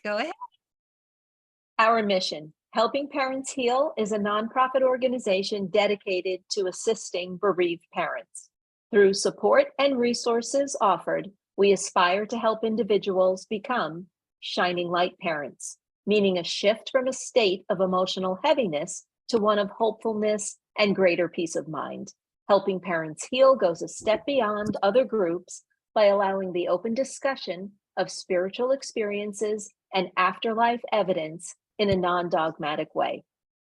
Go ahead. Our mission, Helping Parents Heal, is a nonprofit organization dedicated to assisting bereaved parents. Through support and resources offered, we aspire to help individuals become shining light parents, meaning a shift from a state of emotional heaviness to one of hopefulness and greater peace of mind. Helping Parents Heal goes a step beyond other groups by allowing the open discussion of spiritual experiences and afterlife evidence in a non-dogmatic way.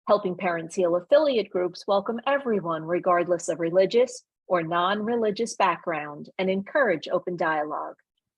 Helping Parents Heal affiliate groups welcome everyone, regardless of religious or non-religious background, and encourage open dialogue.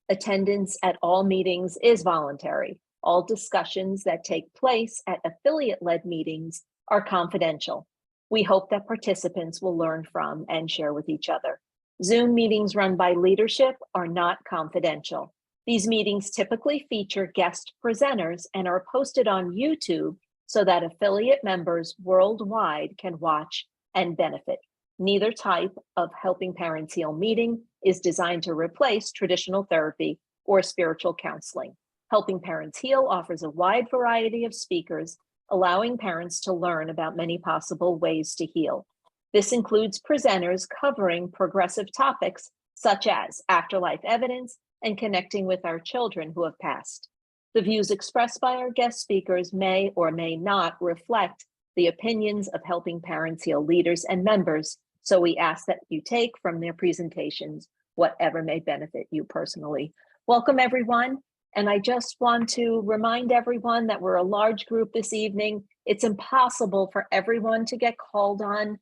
Attendance at all meetings is voluntary. All discussions that take place at affiliate-led meetings are confidential. We hope that participants will learn from and share with each other. Zoom meetings run by leadership are not confidential. These meetings typically feature guest presenters and are posted on YouTube so that affiliate members worldwide can watch and benefit. Neither type of Helping Parents Heal meeting is designed to replace traditional therapy or spiritual counseling. Helping Parents Heal offers a wide variety of speakers, allowing parents to learn about many possible ways to heal. This includes presenters covering progressive topics such as afterlife evidence and connecting with our children who have passed. The views expressed by our guest speakers may or may not reflect the opinions of Helping Parents Heal leaders and members, so we ask that you take from their presentations whatever may benefit you personally. Welcome, everyone. And I just want to remind everyone that we're a large group this evening. It's impossible for everyone to get called on,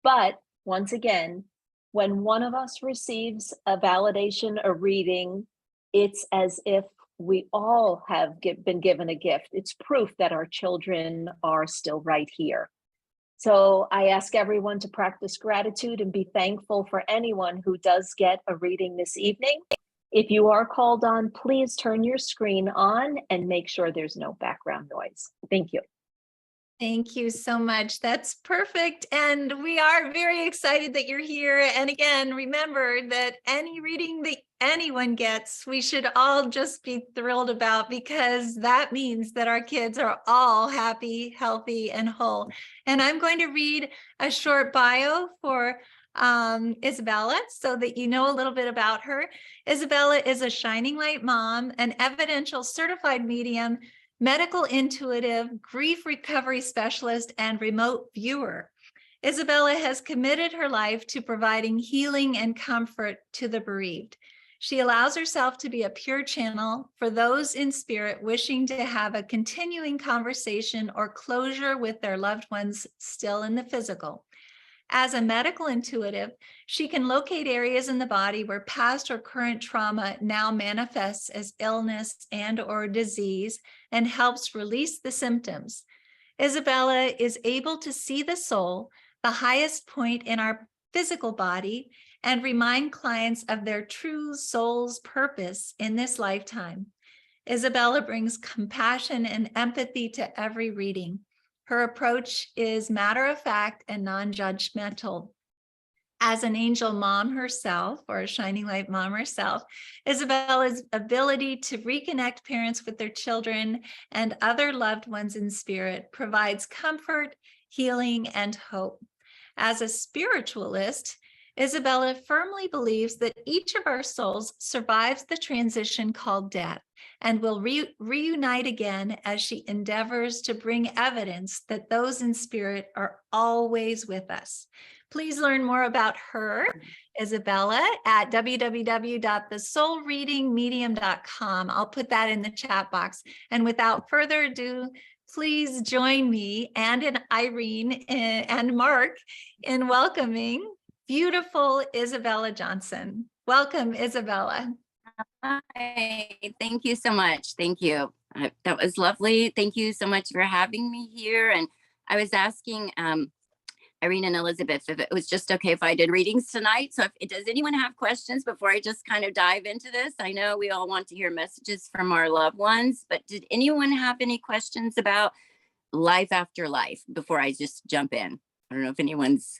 but once again, when one of us receives a validation, a reading, it's as if we all have been given a gift. It's proof that our children are still right here. So I ask everyone to practice gratitude and be thankful for anyone who does get a reading this evening. If you are called on, please turn your screen on and make sure there's no background noise. Thank you. Thank you so much. That's perfect. And we are very excited that you're here. And again, remember that any reading that anyone gets, we should all just be thrilled about, because that means that our kids are all happy, healthy, and whole. And I'm going to read a short bio for Isabella so that you know a little bit about her. Isabella is a shining light mom, an evidential certified medium, medical intuitive, grief recovery specialist, and remote viewer. Isabella has committed her life to providing healing and comfort to the bereaved. She allows herself to be a pure channel for those in spirit wishing to have a continuing conversation or closure with their loved ones still in the physical. As a medical intuitive, she can locate areas in the body where past or current trauma now manifests as illness and or disease and helps release the symptoms. Isabella is able to see the soul, the highest point in our physical body, and remind clients of their true soul's purpose in this lifetime. Isabella brings compassion and empathy to every reading. Her approach is matter-of-fact and non-judgmental. As an angel mom herself, or a shining light mom herself, Isabella's ability to reconnect parents with their children and other loved ones in spirit provides comfort, healing, and hope. As a spiritualist, Isabella firmly believes that each of our souls survives the transition called death and will reunite again as she endeavors to bring evidence that those in spirit are always with us. Please learn more about her, Isabella, at www.thesoulreadingmedium.com. I'll put that in the chat box. And without further ado, please join me and Irene and Mark in welcoming beautiful Isabella Johnson. Welcome, Isabella. Hi, thank you so much. Thank you. That was lovely. Thank you so much for having me here. And I was asking Irene and Elizabeth if it was just okay if I did readings tonight. So does anyone have questions before I just kind of dive into this? I know we all want to hear messages from our loved ones, but did anyone have any questions about life after life before I just jump in? I don't know if anyone's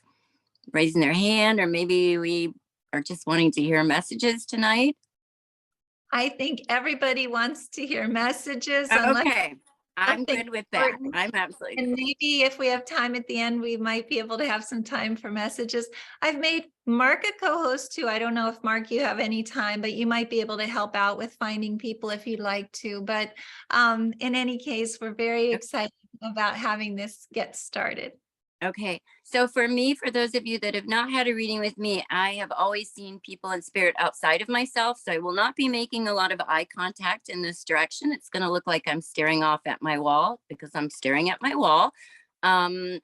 raising their hand, or maybe we are just wanting to hear messages tonight. I think everybody wants to hear messages unless Okay, I'm something good with that. important. I'm absolutely. And maybe if we have time at the end, we might be able to have some time for messages. I've made Mark a co-host too. I don't know if Mark, you have any time, but you might be able to help out with finding people if you'd like to. But in any case, we're very excited about having this get started. Okay, so for me, for those of you that have not had a reading with me, I have always seen people in spirit outside of myself. So I will not be making a lot of eye contact in this direction. It's going to look like I'm staring off at my wall because I'm staring at my wall. I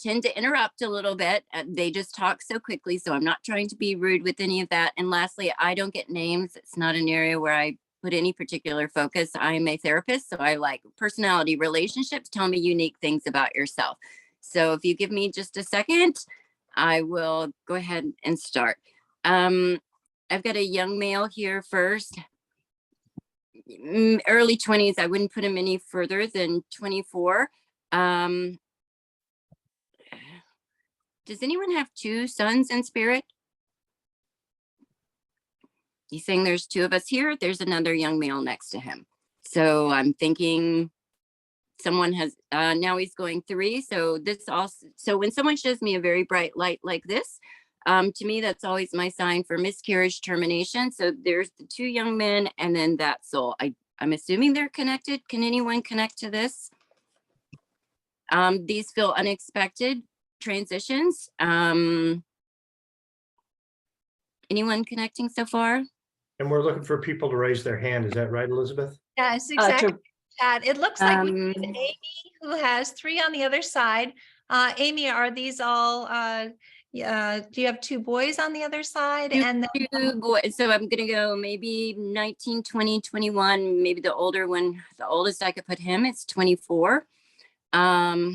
tend to interrupt a little bit. They just talk so quickly. So I'm not trying to be rude with any of that. And lastly, I don't get names. It's not an area where I put any particular focus. I'm a therapist. So I like personality relationships. Tell me unique things about yourself. So if you give me just a second, I will go ahead and start. I've got a young male here first. Early 20s. I wouldn't put him any further than 24. Does anyone have two sons in spirit? He's saying there's two of us here. There's another young male next to him. So I'm thinking someone has, now he's going 3. So this also, so when someone shows me a very bright light like this, to me, that's always my sign for miscarriage termination. So there's the 2 young men and then that soul. I'm assuming they're connected. Can anyone connect to this? These feel unexpected transitions. Anyone connecting so far? And we're looking for people to raise their hand. Is that right, Elizabeth? Yes, exactly. It looks like we have Um, Amy, who has 3 on the other side. Amy, are these all, do you have 2 boys on the other side? And then, 2 boys. So I'm going to go maybe 19, 20, 21, maybe the older one, the oldest I could put him, it's 24. okay.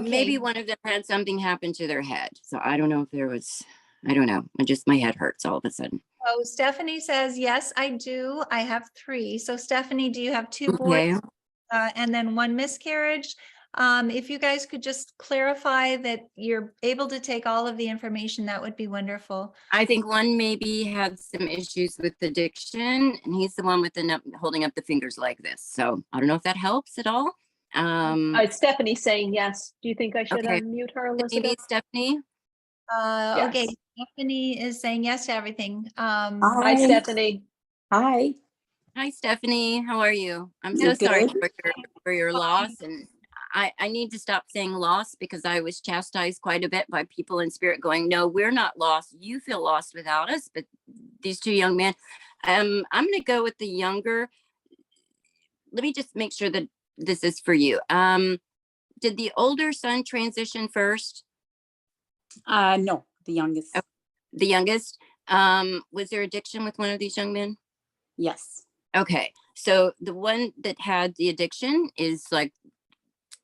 Maybe one of them had something happen to their head. So I don't know if there was, I don't know. My head hurts all of a sudden. Oh, Stephanie says, yes, I do. I have 3. So Stephanie, do you have 2 boys? Okay. And then 1 miscarriage? If you guys could just clarify that you're able to take all of the information, that would be wonderful. I think one maybe had some issues with addiction, and he's the one with the holding up the fingers like this. So I don't know if that helps at all. Stephanie saying yes. Do you think I should Okay. unmute her, Maybe Elizabeth? Stephanie. Okay, Yes. Stephanie is saying yes to everything. Hi, Stephanie. Hi. Hi, Stephanie. How are you? I'm You're so sorry good. for your loss. And I need to stop saying loss because I was chastised quite a bit by people in spirit going, no, we're not lost. You feel lost without us. But these 2 young men, I'm going to go with the younger. Let me just make sure that this is for you. Did the older son transition first? No, the youngest. Oh. The youngest? Was there addiction with one of these young men? Yes. Okay, so the one that had the addiction is like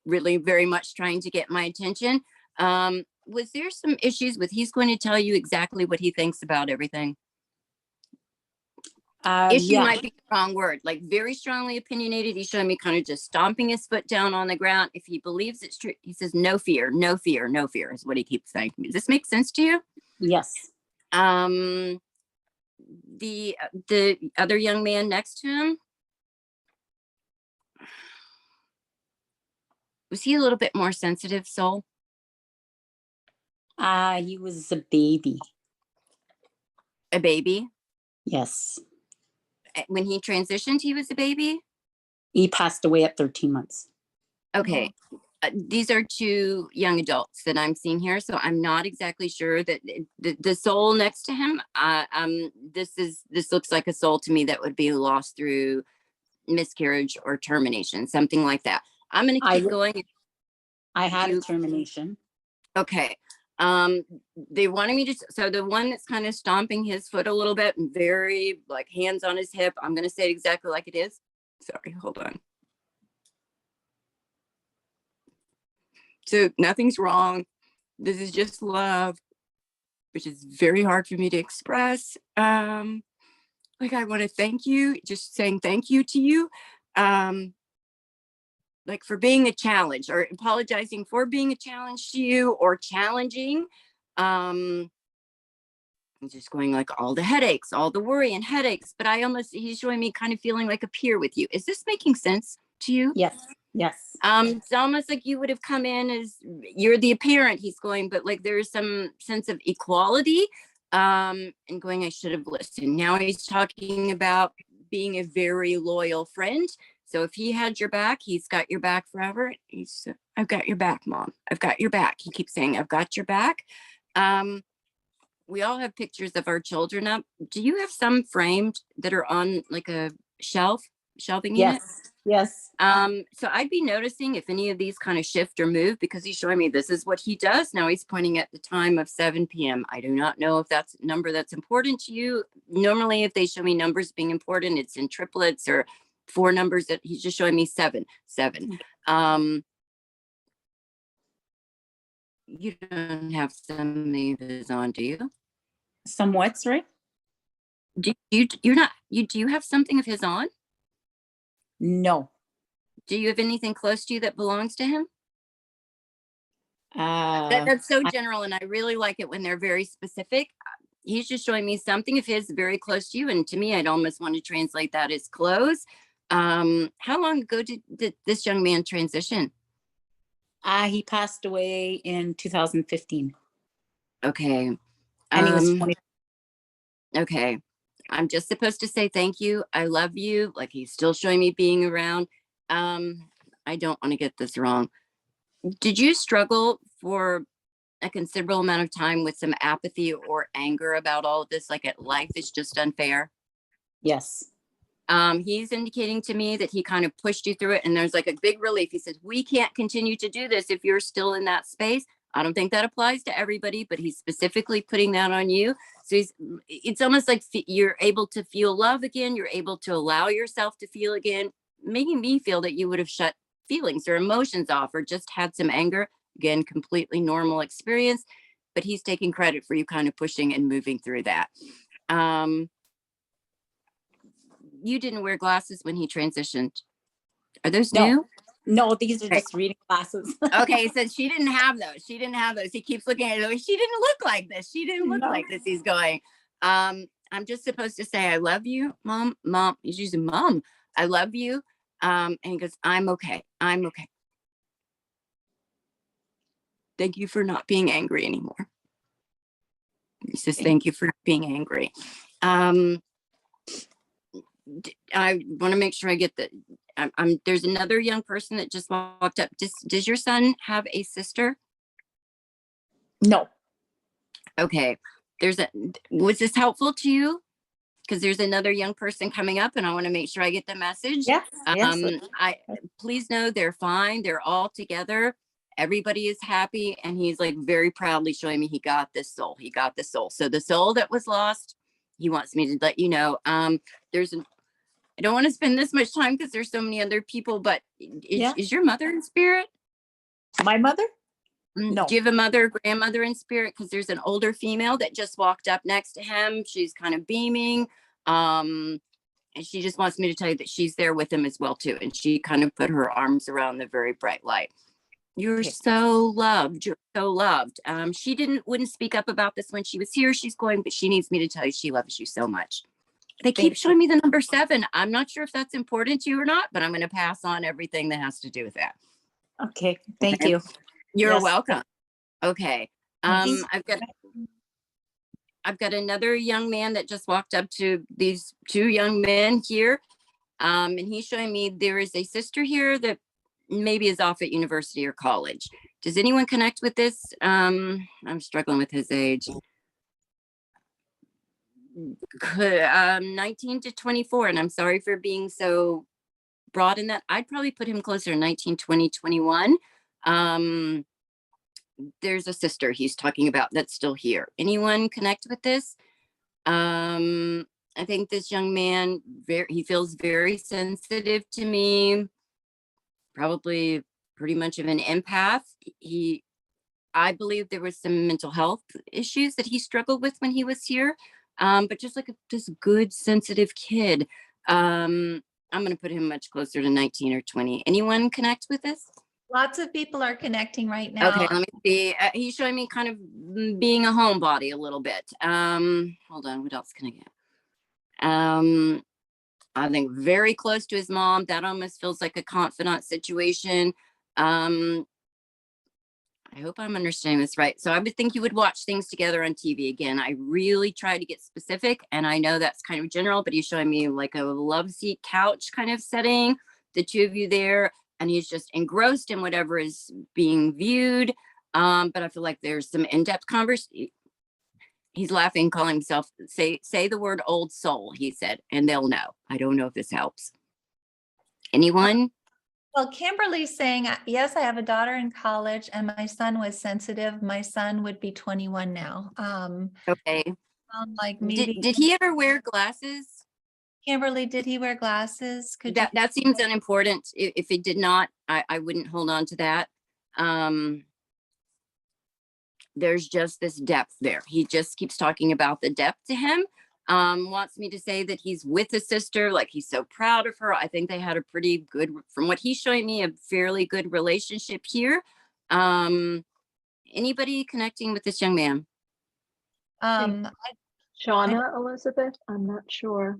really very much trying to get my attention. Was there some issues with, he's going to tell you exactly what he thinks about everything? Issue Yeah. might be the wrong word, like very strongly opinionated. He's showing me kind of just stomping his foot down on the ground. If he believes it's true, he says, no fear, no fear, no fear is what he keeps saying to me. Does this make sense to you? Yes. The other young man next to him, was he a little bit more sensitive soul? He was a baby. A baby? Yes. When he transitioned, he was a baby? He passed away at 13 months. Okay. These are 2 young adults that I'm seeing here. So I'm not exactly sure that the soul next to him, this looks like a soul to me that would be lost through miscarriage or termination, something like that. I'm going to keep going. I had a termination. Okay. They wanted me to, so the one that's kind of stomping his foot a little bit and very like hands on his hip, I'm going to say it exactly like it is. Sorry, hold on. So nothing's wrong. This is just love, which is very hard for me to express. Like I want to thank you, just saying thank you to you. Like for being a challenge or apologizing for being a challenge to you or challenging. he's just going like all the headaches, all the worry and headaches. But he's showing me kind of feeling like a peer with you. Is this making sense to you? Yes, yes. It's almost like you would have come in as you're the parent. He's going, but like there's some sense of equality. And going, I should have listened. Now he's talking about being a very loyal friend. So if he had your back, he's got your back forever. I've got your back, Mom. I've got your back. He keeps saying, I've got your back. We all have pictures of our children up. Do you have some framed that are on like a shelving unit? Yes. So I'd be noticing if any of these kind of shift or move, because he's showing me this is what he does. Now he's pointing at the time of 7 p.m. I do not know if that's a number that's important to you. Normally, if they show me numbers being important, it's in triplets or 4 numbers. That he's just showing me 7. You don't have some of his on, do you? Somewhat, right? Do you have something of his on? No. Do you have anything close to you that belongs to him? Uh, That's so I- general, and I really like it when they're very specific. He's just showing me something of his very close to you, and to me, I'd almost want to translate that as close. How long ago did this young man transition? he passed away in 2015, Okay. and he was 20. Okay. I'm just supposed to say thank you. I love you. Like he's still showing me being around. I don't want to get this wrong. Did you struggle for a considerable amount of time with some apathy or anger about all of this? Like life is just unfair. Yes. He's indicating to me that he kind of pushed you through it and there's like a big relief. He says, we can't continue to do this if you're still in that space. I don't think that applies to everybody, but he's specifically putting that on you. So it's almost like you're able to feel love again. You're able to allow yourself to feel again, making me feel that you would have shut feelings or emotions off or just had some anger. Again, completely normal experience, but he's taking credit for you kind of pushing and moving through that. You didn't wear glasses when he transitioned. Are those new? No, these are just reading glasses. Okay, so she didn't have those. He keeps looking at it. She didn't look like this. She didn't look like this. He's going, I'm just supposed to say, I love you, Mom. Mom, he's using Mom. I love you. And he goes, I'm okay. I'm okay. Thank you for not being angry anymore. He says, thank you for not being angry. I want to make sure I get the, there's another young person that just walked up. Does your son have a sister? No. Okay. Was this helpful to you? Because there's another young person coming up and I want to make sure I get the message. Yes. Please know they're fine. They're all together. Everybody is happy. And he's like very proudly showing me he got this soul. He got the soul. So the soul that was lost, he wants me to let you know. I don't want to spend this much time because there's so many other people, but is your mother in spirit? My mother? No. Do you have a mother, grandmother in spirit? Because there's an older female that just walked up next to him. She's kind of beaming. And she just wants me to tell you that she's there with him as well, too. And she kind of put her arms around the very bright light. You're so loved. You're so loved. She wouldn't speak up about this when she was here. She's going, but she needs me to tell you she loves you so much. They keep showing me the number 7. I'm not sure if that's important to you or not, but I'm going to pass on everything that has to do with that. Okay. Thank you. You're welcome. Okay. I've got another young man that just walked up to these 2 young men here. And he's showing me there is a sister here that maybe is off at university or college. Does anyone connect with this? I'm struggling with his age. 19 to 24. And I'm sorry for being so broad in that. I'd probably put him closer to 19, 20, 21. There's a sister he's talking about that's still here. Anyone connect with this? I think this young man, he feels very sensitive to me, probably pretty much of an empath. I believe there was some mental health issues that he struggled with when he was here. But just like this good, sensitive kid, I'm going to put him much closer to 19 or 20. Anyone connect with this? Lots of people are connecting right now. Okay, let me see. He's showing me kind of being a homebody a little bit. Hold on, what else can I get? I think very close to his mom. That almost feels like a confidant situation. I hope I'm understanding this right. So I would think you would watch things together on TV. Again, I really try to get specific, and I know that's kind of general, but he's showing me like a love seat couch kind of setting, the two of you there, and he's just engrossed in whatever is being viewed. But I feel like there's some in-depth conversation. He's laughing, calling himself, say the word old soul, he said, and they'll know. I don't know if this helps. Anyone? Well, Kimberly's saying, yes, I have a daughter in college and my son was sensitive. My son would be 21 now. Okay. Like maybe Did he ever wear glasses? Kimberly, did he wear glasses? Could That seems unimportant. If it did not, I wouldn't hold on to that. There's just this depth there. He just keeps talking about the depth to him. Wants me to say that he's with his sister, like he's so proud of her. I think they had a pretty good, from what he's showing me, a fairly good relationship here. Anybody connecting with this young man? Shauna, Elizabeth, I'm not sure.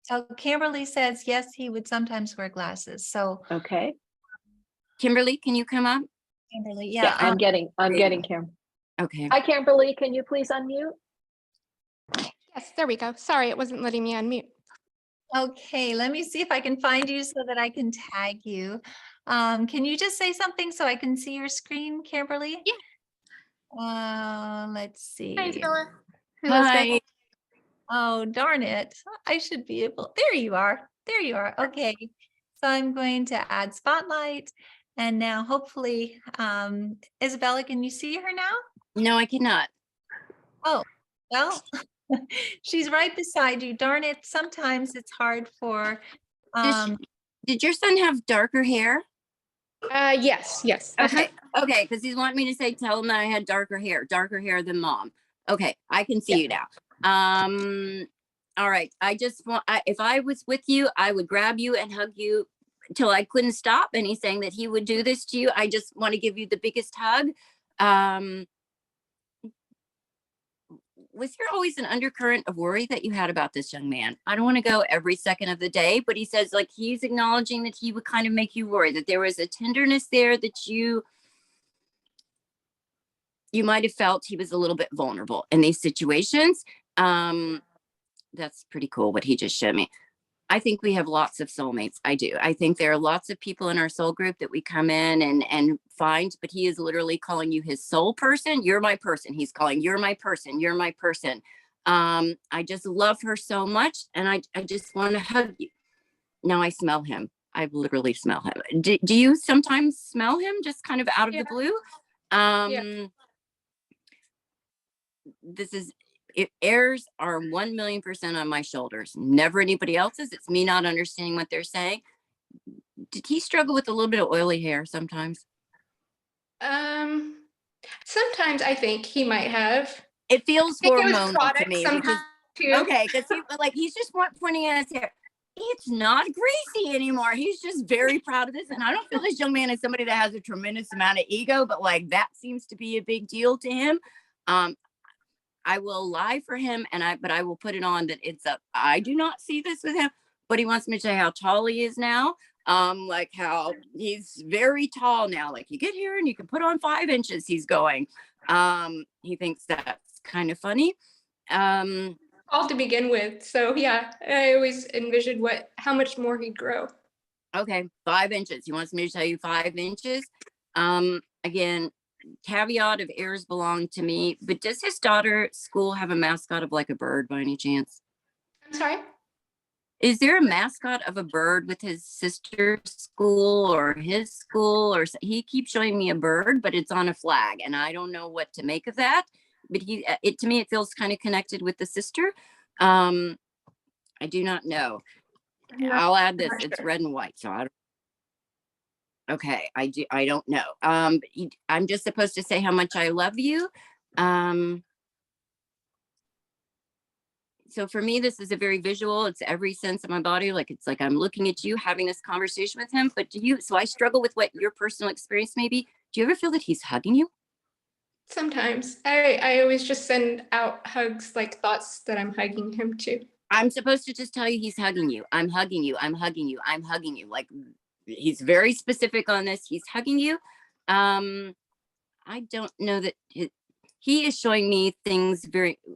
So Kimberly says, yes, he would sometimes wear glasses. So Okay. Kimberly, can you come up? Kimberly, Yeah, yeah. I'm getting Kim. Okay. Hi, Kimberly. Can you please unmute? Yes, there we go. Sorry, it wasn't letting me unmute. Okay, let me see if I can find you so that I can tag you. Can you just say something so I can see your screen, Kimberly? Yeah. Let's see. Hi, Isabella. Hi. Oh, darn it. I should be able, there you are. There you are. Okay. So I'm going to add spotlight. And now hopefully, Isabella, can you see her now? No, I cannot. Oh, well, she's right beside you. Darn it. Sometimes it's hard for, Did your son have darker hair? Yes. Okay. Okay. Because he's wanting me to tell him that I had darker hair than mom. Okay. I can see you now. All right. I just want, if I was with you, I would grab you and hug you till I couldn't stop. And he's saying that he would do this to you. I just want to give you the biggest hug. Was there always an undercurrent of worry that you had about this young man? I don't want to go every second of the day, but he says like he's acknowledging that he would kind of make you worry, that there was a tenderness there that you might have felt he was a little bit vulnerable in these situations. That's pretty cool what he just showed me. I think we have lots of soulmates. I do. I think there are lots of people in our soul group that we come in and find, but he is literally calling you his soul person. You're my person. He's calling, you're my person. You're my person. I just love her so much. And I just want to hug you. Now I smell him. I literally smell him. Do you sometimes smell him just kind of out of the blue? This is, errors are 1,000,000% on my shoulders, never anybody else's. It's me not understanding what they're saying. Did he struggle with a little bit of oily hair sometimes? Sometimes I think he might have. It feels I think it was hormonal to product me, which is sometimes too. okay, because he's just pointing at his hair. It's not greasy anymore. He's just very proud of this. And I don't feel this young man is somebody that has a tremendous amount of ego, but like that seems to be a big deal to him. I will lie for him, but I will put it on that I do not see this with him, but he wants me to say how tall he is now. Like how he's very tall now. Like you get here and you can put on 5 inches. He's going. He thinks that's kind of funny. All to begin with. So yeah, I always envisioned how much more he'd grow. Okay, 5 inches. He wants me to tell you 5 inches. Again, caveat of heirs belong to me, but does his daughter school have a mascot of like a bird by any chance? I'm sorry? Is there a mascot of a bird with his sister's school or his school? Or he keeps showing me a bird, but it's on a flag and I don't know what to make of that. But to me, it feels kind of connected with the sister. I do not know. I'll add this. It's red and white. So I don't. Okay, I don't know. I'm just supposed to say how much I love you. so for me, this is a very visual, it's every sense of my body. Like, it's like I'm looking at you, having this conversation with him. But so I struggle with what your personal experience may be. Do you ever feel that he's hugging you? Sometimes I always just send out hugs, like thoughts that I'm hugging him too. I'm supposed to just tell you he's hugging you. I'm hugging you. I'm hugging you. I'm hugging you. Like, he's very specific on this. He's hugging you. I don't know that he is showing me things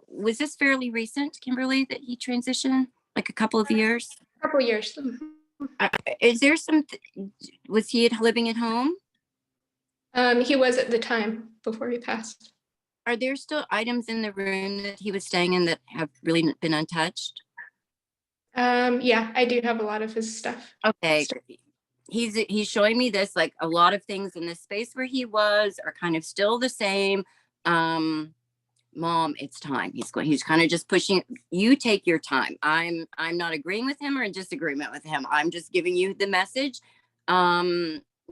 was this fairly recent, Kimberly, that he transitioned, like a couple of years? A couple years. Is there was he living at home? He was at the time before he passed. Are there still items in the room that he was staying in that have really been untouched? Yeah, I do have a lot of his stuff. Okay. He's showing me this, like a lot of things in the space where he was are kind of still the same. Mom, it's time. He's kind of just pushing you, take your time. I'm not agreeing with him or in disagreement with him. I'm just giving you the message.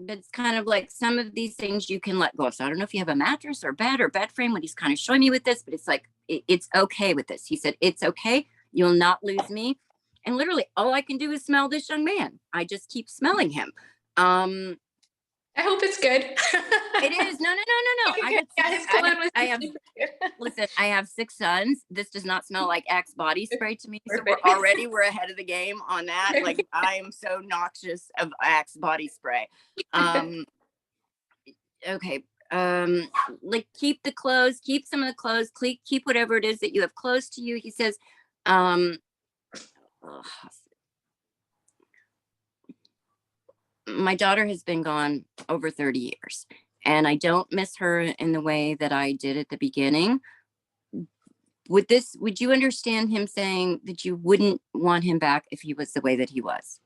But it's kind of like some of these things you can let go of. So I don't know if you have a mattress or bed frame, what he's kind of showing me with this, but it's like, it's okay with this. He said, it's okay. You'll not lose me. And literally all I can do is smell this young man. I just keep smelling him. I hope it's good. It is. No. Listen, I have 6 sons. This does not smell like Axe body spray to me. So we're ahead of the game on that. Like, I am so noxious of Axe body spray. Okay. Like, keep the clothes, keep some of the clothes, keep whatever it is that you have close to you. He says, my daughter has been gone over 30 years and I don't miss her in the way that I did at the beginning. Would you understand him saying that you wouldn't want him back if he was the way that he was?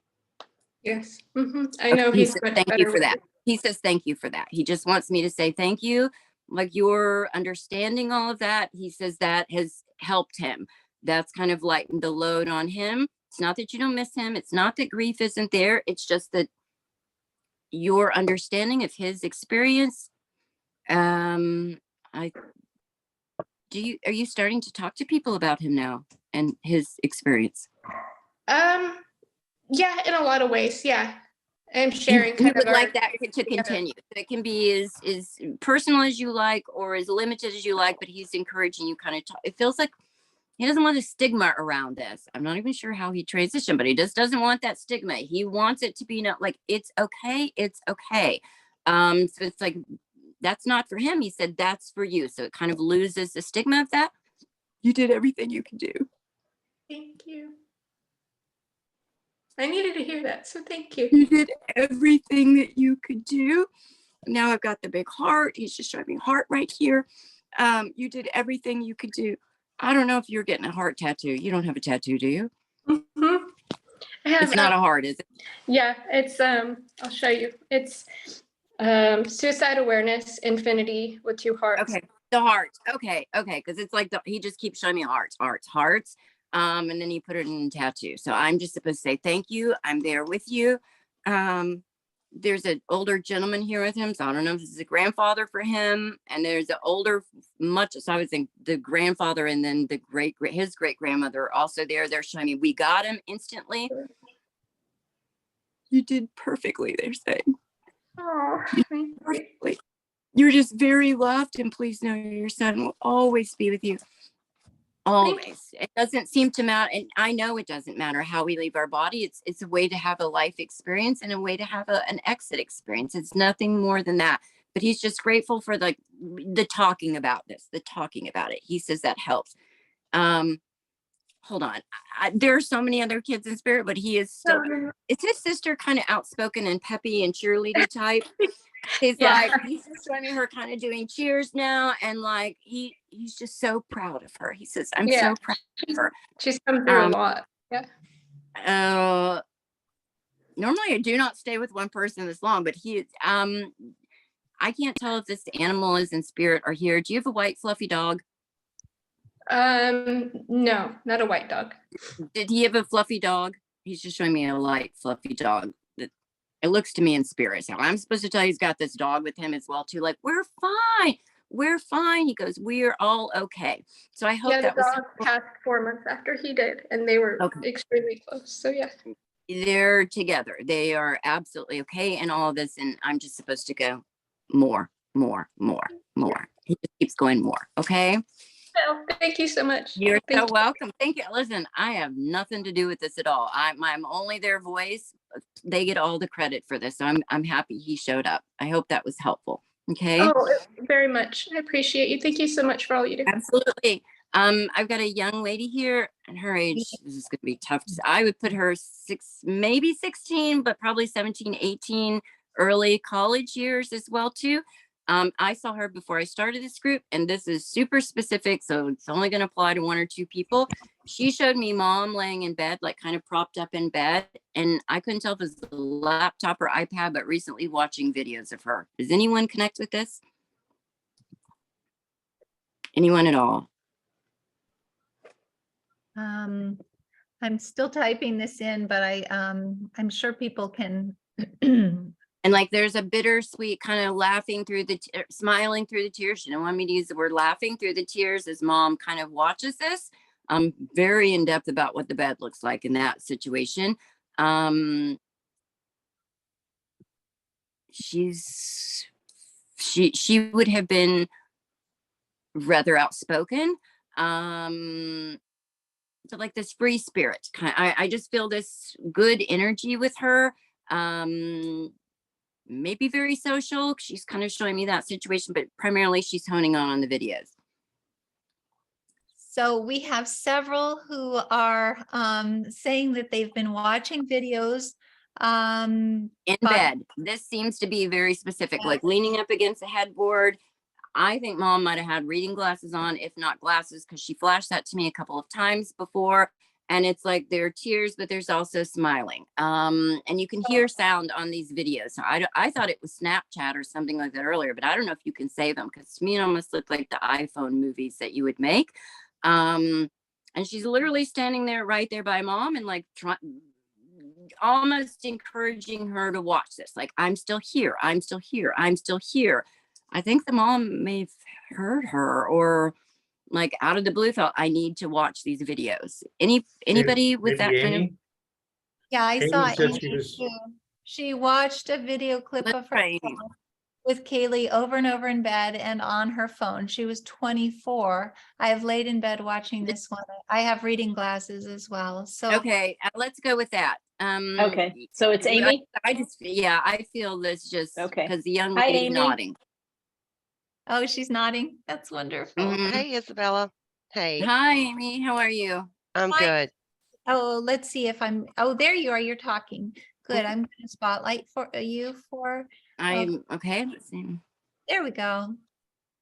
Yes. I know he's much thank better you for that. He says, thank you for that. He just wants me to say thank you. Like, you're understanding all of that. He says that has helped him. That's kind of lightened the load on him. It's not that you don't miss him. It's not that grief isn't there. It's just that your understanding of his experience. Are you starting to talk to people about him now and his experience? Yeah, in a lot of ways. Yeah. I'm sharing You would like that to continue. It can be as personal as you like or as limited as you like, but he's encouraging you kind of it feels like he doesn't want a stigma around this. I'm not even sure how he transitioned, but he just doesn't want that stigma. He wants it to be not like, it's okay. It's okay. So it's like, that's not for him. He said, that's for you. So it kind of loses the stigma of that. You did everything you could do. Thank you. I needed to hear that. So thank you. You did everything that you could do. Now I've got the big heart. He's just showing me heart right here. You did everything you could do. I don't know if you're getting a heart tattoo. You don't have a tattoo, do you? Mm-hmm. It's not a heart, is it? Yeah, it's I'll show you. It's suicide awareness, infinity with 2 hearts. Okay, the heart. Okay, because it's like he just keeps showing me hearts. And then he put it in a tattoo. So I'm just supposed to say thank you. I'm there with you. There's an older gentleman here with him. So I don't know if this is a grandfather for him. And there's an older, so I would think the grandfather and then his great grandmother are also there. They're showing me, we got him instantly. You did perfectly, they're saying. Oh, perfectly. You're just very loved, and please know your son will always be with you. Always. It doesn't seem to matter, and I know it doesn't matter how we leave our body. It's a way to have a life experience and a way to have an exit experience. It's nothing more than that. But he's just grateful for the talking about this, the talking about it. He says that helps. Hold on. There are so many other kids in spirit, but he is still. Is his sister kind of outspoken and peppy and cheerleader type? He's like, he's just showing me her kind of doing cheers now, and like he's just so proud of her. He says, I'm so proud of her. She's come through a lot. Yeah. Normally I do not stay with one person this long, but he is I can't tell if this animal is in spirit or here. Do you have a white fluffy dog? No, not a white dog. Did he have a fluffy dog? He's just showing me a light fluffy dog. It looks to me in spirit. So I'm supposed to tell you he's got this dog with him as well too. Like, we're fine. we're fine. He goes, we're all okay. So I hope Yeah, the that was dog passed 4 months after he did, and they were okay. extremely close. So yeah. They're together. They are absolutely okay in all of this. And I'm just supposed to go more. He just keeps going more. Okay. Well, thank you so much. You're Thank so you. welcome. Thank you. Listen, I have nothing to do with this at all. I'm only their voice. They get all the credit for this. So I'm happy he showed up. I hope that was helpful. Okay. Oh, very much. I appreciate you. Thank you so much for all you do. Absolutely. I've got a young lady here, and her age, this is going to be tough. I would put her maybe 16, but probably 17, 18, early college years as well too. I saw her before I started this group, and this is super specific, so it's only going to apply to 1 or 2 people. She showed me mom laying in bed, like kind of propped up in bed, and I couldn't tell if it was a laptop or iPad, but recently watching videos of her. Does anyone connect with this? Anyone at all? I'm still typing this in, but I'm sure people can. And like, there's a bittersweet kind of laughing through the, smiling through the tears. She didn't want me to use the word laughing through the tears as mom kind of watches this. I'm very in depth about what the bed looks like in that situation. She would have been rather outspoken. But like this free spirit kind, I just feel this good energy with her. Maybe very social. She's kind of showing me that situation, but primarily she's honing on the videos. So we have several who are saying that they've been watching videos In bed. This seems to be very specific, like leaning up against the headboard. I think mom might have had reading glasses on, if not glasses, because she flashed that to me a couple of times before. And it's like there are tears, but there's also smiling. And you can hear sound on these videos. So I thought it was Snapchat or something like that earlier, but I don't know if you can save them, because to me it almost looked like the iPhone movies that you would make. And she's literally standing there right there by mom and like almost encouraging her to watch this. Like, I'm still here. I'm still here. I'm still here. I think the mom may have heard her, or like out of the blue felt, I need to watch these videos. Anybody with Maybe that kind of? Amy? Yeah, I Amy saw said Amy she was- too. She watched a video clip of her Right. with Kaylee over and over in bed and on her phone. She was 24. I have laid in bed watching this one. I have reading glasses as well. So Okay, let's go with that. Okay, so it's Amy? I feel this just Okay. because the young Hi, lady's Amy. nodding. oh, she's nodding. That's wonderful. Mhm. Hey, Isabella. Hey, Hi, Amy. How are you? I'm Hi. good. Oh, let's see if oh, there you are. You're talking. Good. I'm going to spotlight for you for, I'm okay. Let's see. there we go.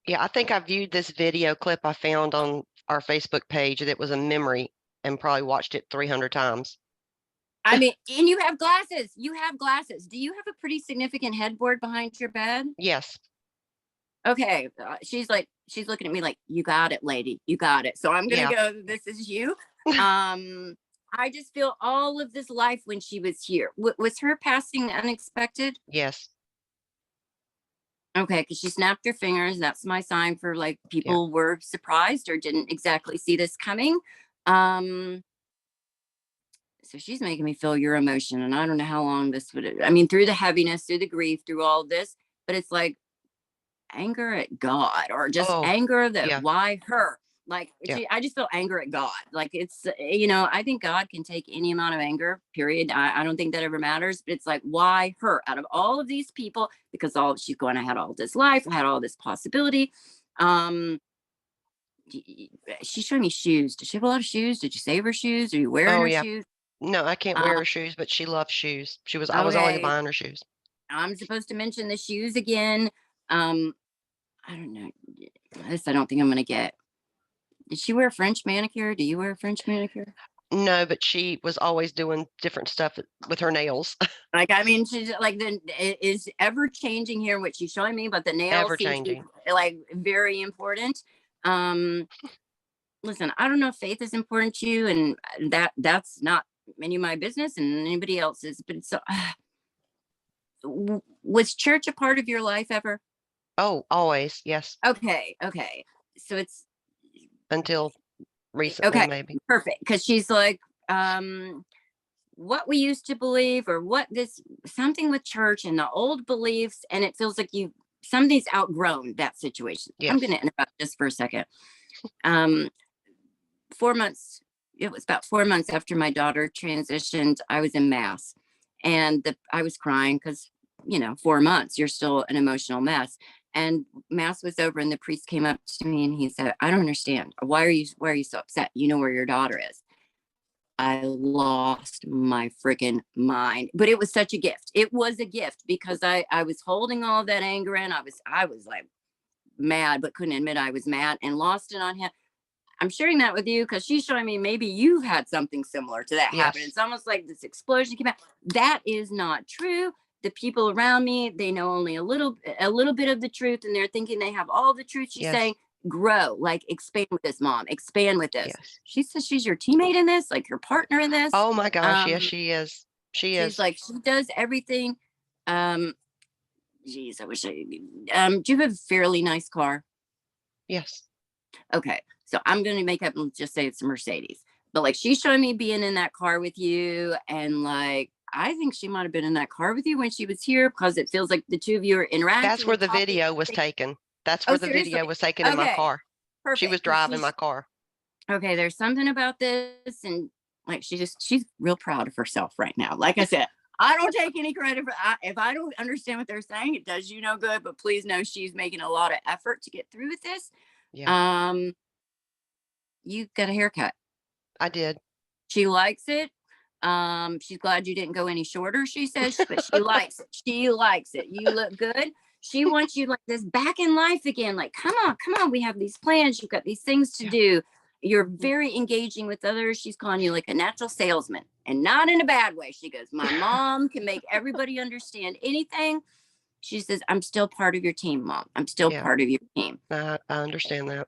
Yeah, I think I viewed this video clip I found on our Facebook page that was a memory and probably watched it 300 times. I mean, and you have glasses. You have glasses. Do you have a pretty significant headboard behind your bed? Yes. Okay. She's looking at me like, you got it, lady. You got it. So I'm going to go, this is you. I just feel all of this life when she was here. Was her passing unexpected? Yes. Okay, because she snapped her fingers. That's my sign for like people were surprised or didn't exactly see this coming. So she's making me feel your emotion, and I don't know how long this would. I mean, through the heaviness, through the grief, through all this, but it's like anger at God, or just anger that why her. Like, I just feel anger at God. Like, it's, I think God can take any amount of anger, period. I don't think that ever matters, but it's like, why her out of all of these people? Because she's going to had all this life, had all this possibility. She's showing me shoes. Does she have a lot of shoes? Did you save her shoes? Are you wearing her shoes? No, I can't wear her shoes, but she loves shoes. I was always buying her shoes. I'm supposed to mention the shoes again. I don't know. This I don't think I'm going to get. Did she wear a French manicure? Do you wear a French manicure? No, but she was always doing different stuff with her nails. Like, I mean, she's like, it is ever changing here, what she's showing me, but the nails Ever seem to be, changing. like, very important. Listen, I don't know if faith is important to you, and that's not any of my business and anybody else's, but it's was church a part of your life ever? Oh, always. Yes. Okay. Okay. So it's Until recently, okay. maybe. Perfect. Because she's like, what we used to believe, or what this something with church and the old beliefs, and it feels like somebody's outgrown that situation. I'm Yes. going to interrupt just for a second. um 4 months, it was about 4 months after my daughter transitioned, I was in mass, and I was crying because 4 months you're still an emotional mess. And mass was over and the priest came up to me and he said, I don't understand, why are you so upset? You know where your daughter is. I lost my freaking mind. But it was such a gift. It was a gift because I was holding all that anger in. I was like mad, but couldn't admit I was mad, and lost it on him. I'm sharing that with you because she's showing me maybe you've had something similar to that happen. Yes. It's almost like this explosion came out. That is not true. The people around me, they know only a little bit of the truth, and they're thinking they have all the truth. She's Yes. saying, grow, like expand with this, mom, expand with this. Yes. She says she's your teammate in this, like your partner in this. Oh my gosh. Yes, she is. She She's is. like, she does everything. Geez, I wish do you have a fairly nice car? Yes. Okay, so I'm going to make up and just say it's a Mercedes. But like, she's showing me being in that car with you, and like, I think she might have been in that car with you when she was here, because it feels like the two of you are interacting. That's where and the talking. video was taken. That's Oh, where the video seriously? was taken in my Okay, car. perfect. She was 'Cause driving she's- my car. Okay, there's something about this, and like, she's real proud of herself right now. Like I said, I don't take any credit for if I don't understand what they're saying, it does you no good. But please know she's making a lot of effort to get through with this. Yeah. You got a haircut. I did. She likes it. She's glad you didn't go any shorter, she says, but she likes it. She likes it. You look good. She wants you like this back in life again. Like, come on. We have these plans. You've got these things to do. You're very engaging with others. She's calling you like a natural salesman, and not in a bad way. She goes, my mom can make everybody understand anything. She says, I'm still part of your team, Mom. I'm still Yeah. part of your team. I understand that.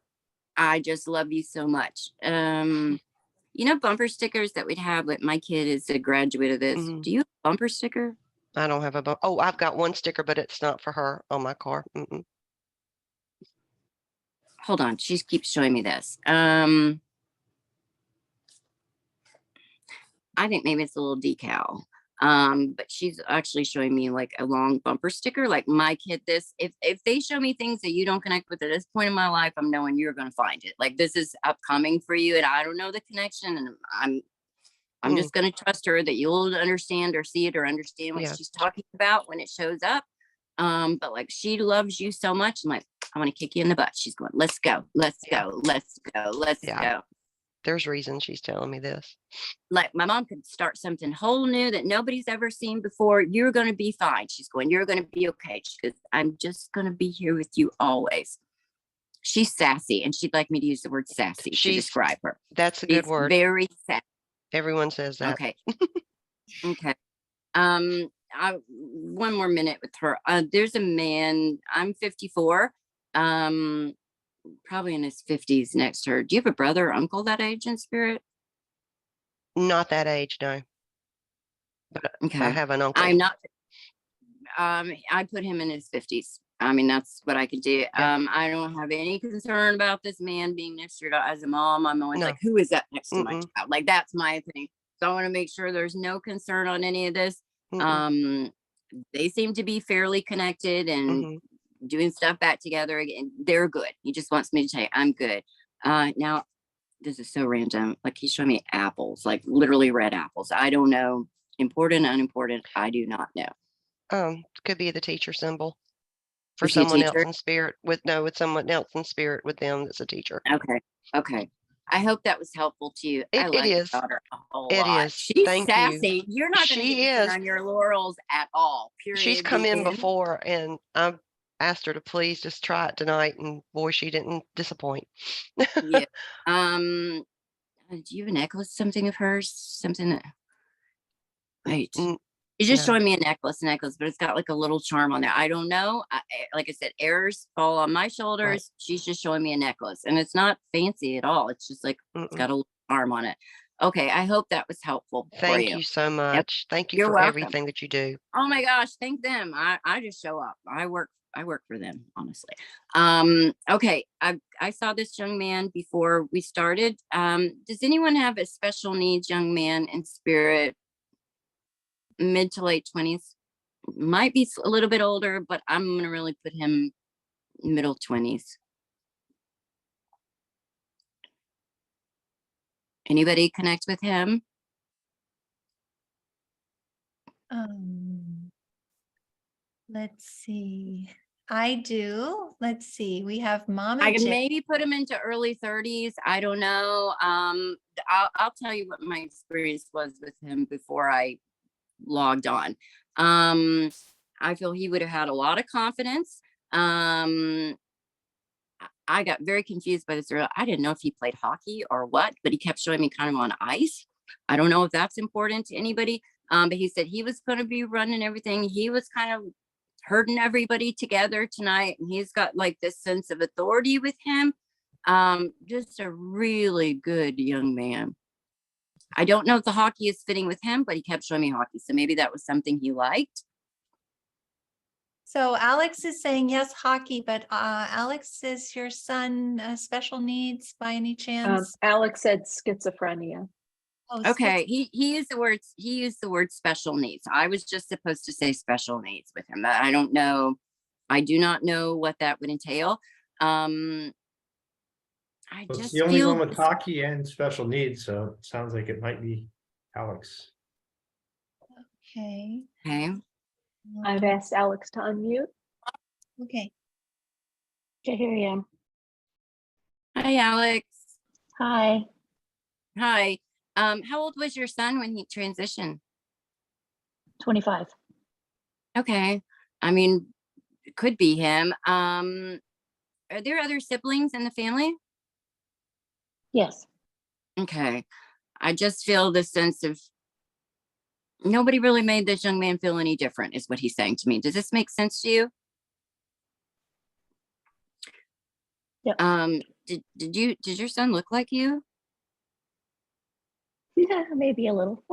I just love you so much. Bumper stickers that we'd have with my kid is a graduate of this. Mhm. Do you have a bumper sticker? I don't have a oh, I've got one sticker, but it's not for her on my car. Mm-mm. Hold on. She keeps showing me this. I think maybe it's a little decal. But she's actually showing me like a long bumper sticker, like my kid. This, if they show me things that you don't connect with at this point in my life, I'm knowing you're going to find it. Like, this is upcoming for you, and I don't know the connection, and I'm just going to trust her that you'll understand or see it or understand what Yeah. she's talking about when it shows up. But like, she loves you so much. I'm like, I want to kick you in the butt. She's going, let's go, let's go, let's go, let's Yeah. go. There's reason she's telling me this. Like, my mom could start something whole new that nobody's ever seen before. You're going to be fine. She's going, you're going to be okay. She goes, I'm just going to be here with you always. She's sassy, and she'd like me to use the word sassy to describe her. That's a good She's word. very sassy. Everyone says that. Okay. Okay. One more minute with her. There's a man, I'm 54, probably in his 50s next to her. Do you have a brother or uncle that age in spirit? Not that age, no. But Okay. I have an uncle. I'm not. I put him in his 50s. I mean, that's what I could do. Yeah. I don't have any concern about this man being next to her as a mom. I'm always No. like, who is that next to my Mm-mm. child? Like, that's my thing. So I want to make sure there's no concern on any of this. Mm-mm. They seem to be fairly connected and Mhm. doing stuff back together again. They're good. He just wants me to tell you I'm good. Now, this is so random. Like, he's showing me apples, like literally red apples. I don't know. Important, unimportant. I do not know. Could be the teacher symbol for Is he a someone else teacher? in spirit with someone else in spirit with them that's a teacher. Okay. Okay. I hope that was helpful to you. I It like your is. daughter a whole It lot. is. She's Thank you. sassy. You're not going to She get to sit is. on your laurels at all. Period. She's come in The end. before, and I've asked her to please just try it tonight, and boy, she didn't disappoint. Yeah. Do you have a necklace, something of hers? Something that, wait. Mm, She's just no. showing me a necklace, but it's got like a little charm on there. I don't know. Like I said, errors fall on my shoulders. Right. She's just showing me a necklace, and it's not fancy at all. It's just like, it's Mm-mm. got a little charm on it. Okay, I hope that was helpful for Thank you. you so much. Thank you You're for welcome. everything that you do. Oh my gosh, thank them. I just show up. I work for them, honestly. Okay, I saw this young man before we started. Does anyone have a special needs young man in spirit, mid to late 20s? Might be a little bit older, but I'm gonna really put him middle 20s. Anybody connect with him? Let's see. I do. Let's see. We have Mama I can J. maybe put him into early 30s. I don't know. I'll tell you what my experience was with him before I logged on. I feel he would have had a lot of confidence. I got very confused by this earlier. I didn't know if he played hockey or what, but he kept showing me kind of on ice. I don't know if that's important to anybody. But he said he was going to be running everything. He was kind of herding everybody together tonight, and he's got like this sense of authority with him. Just a really good young man. I don't know if the hockey is fitting with him, but he kept showing me hockey, so maybe that was something he liked. So Alex is saying yes, hockey, but Alex, is your son special needs by any chance? Alex said schizophrenia. Oh, Okay, he used the word special needs. I was just supposed to say special needs with him. I don't know. I do not know what that would entail. I It's just the only feel one with hockey and special needs, so it sounds like it might be Alex. Okay. okay. I've asked Alex to unmute. Okay. Okay, here I am. Hi, Alex. Hi. Hi. How old was your son when he transitioned? 25. Okay. I mean, it could be him. Are there other siblings in the family? Yes. Okay. I just feel the sense of nobody really made this young man feel any different, is what he's saying to me. Does this make sense to you? Yep. Did your son look like you? Yeah, maybe a little.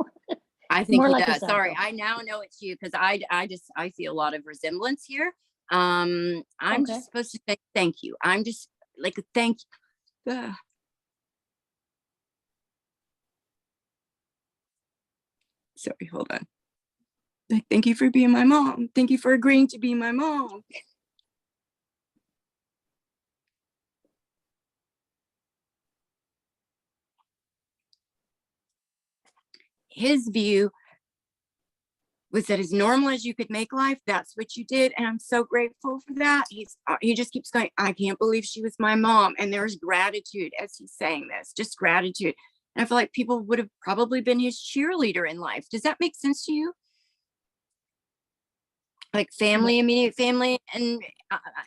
I think More he like does. yourself, Sorry, though. I now know it's you because I feel a lot of resemblance here. I'm Okay. just supposed to say thank you. I'm just like a thank you. Ugh. Sorry, hold on. Like, thank you for being my mom. Thank you for agreeing to be my mom. His view was that as normal as you could make life, that's what you did. And I'm so grateful for that. He just keeps going, I can't believe she was my mom. And there's gratitude as he's saying this, just gratitude. And I feel like people would have probably been his cheerleader in life. Does that make sense to you? Like family, immediate family. And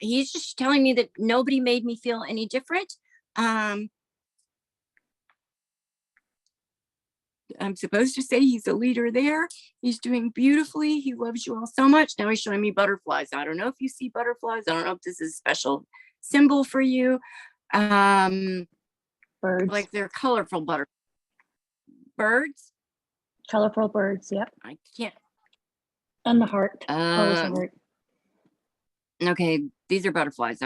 he's just telling me that nobody made me feel any different. I'm supposed to say he's a leader there. He's doing beautifully. He loves you all so much. Now he's showing me butterflies. I don't know if you see butterflies. I don't know if this is a special symbol for you. Birds. Like they're colorful birds. Colorful birds. Yep. I can't. And the heart. Always the heart. Okay, these are butterflies.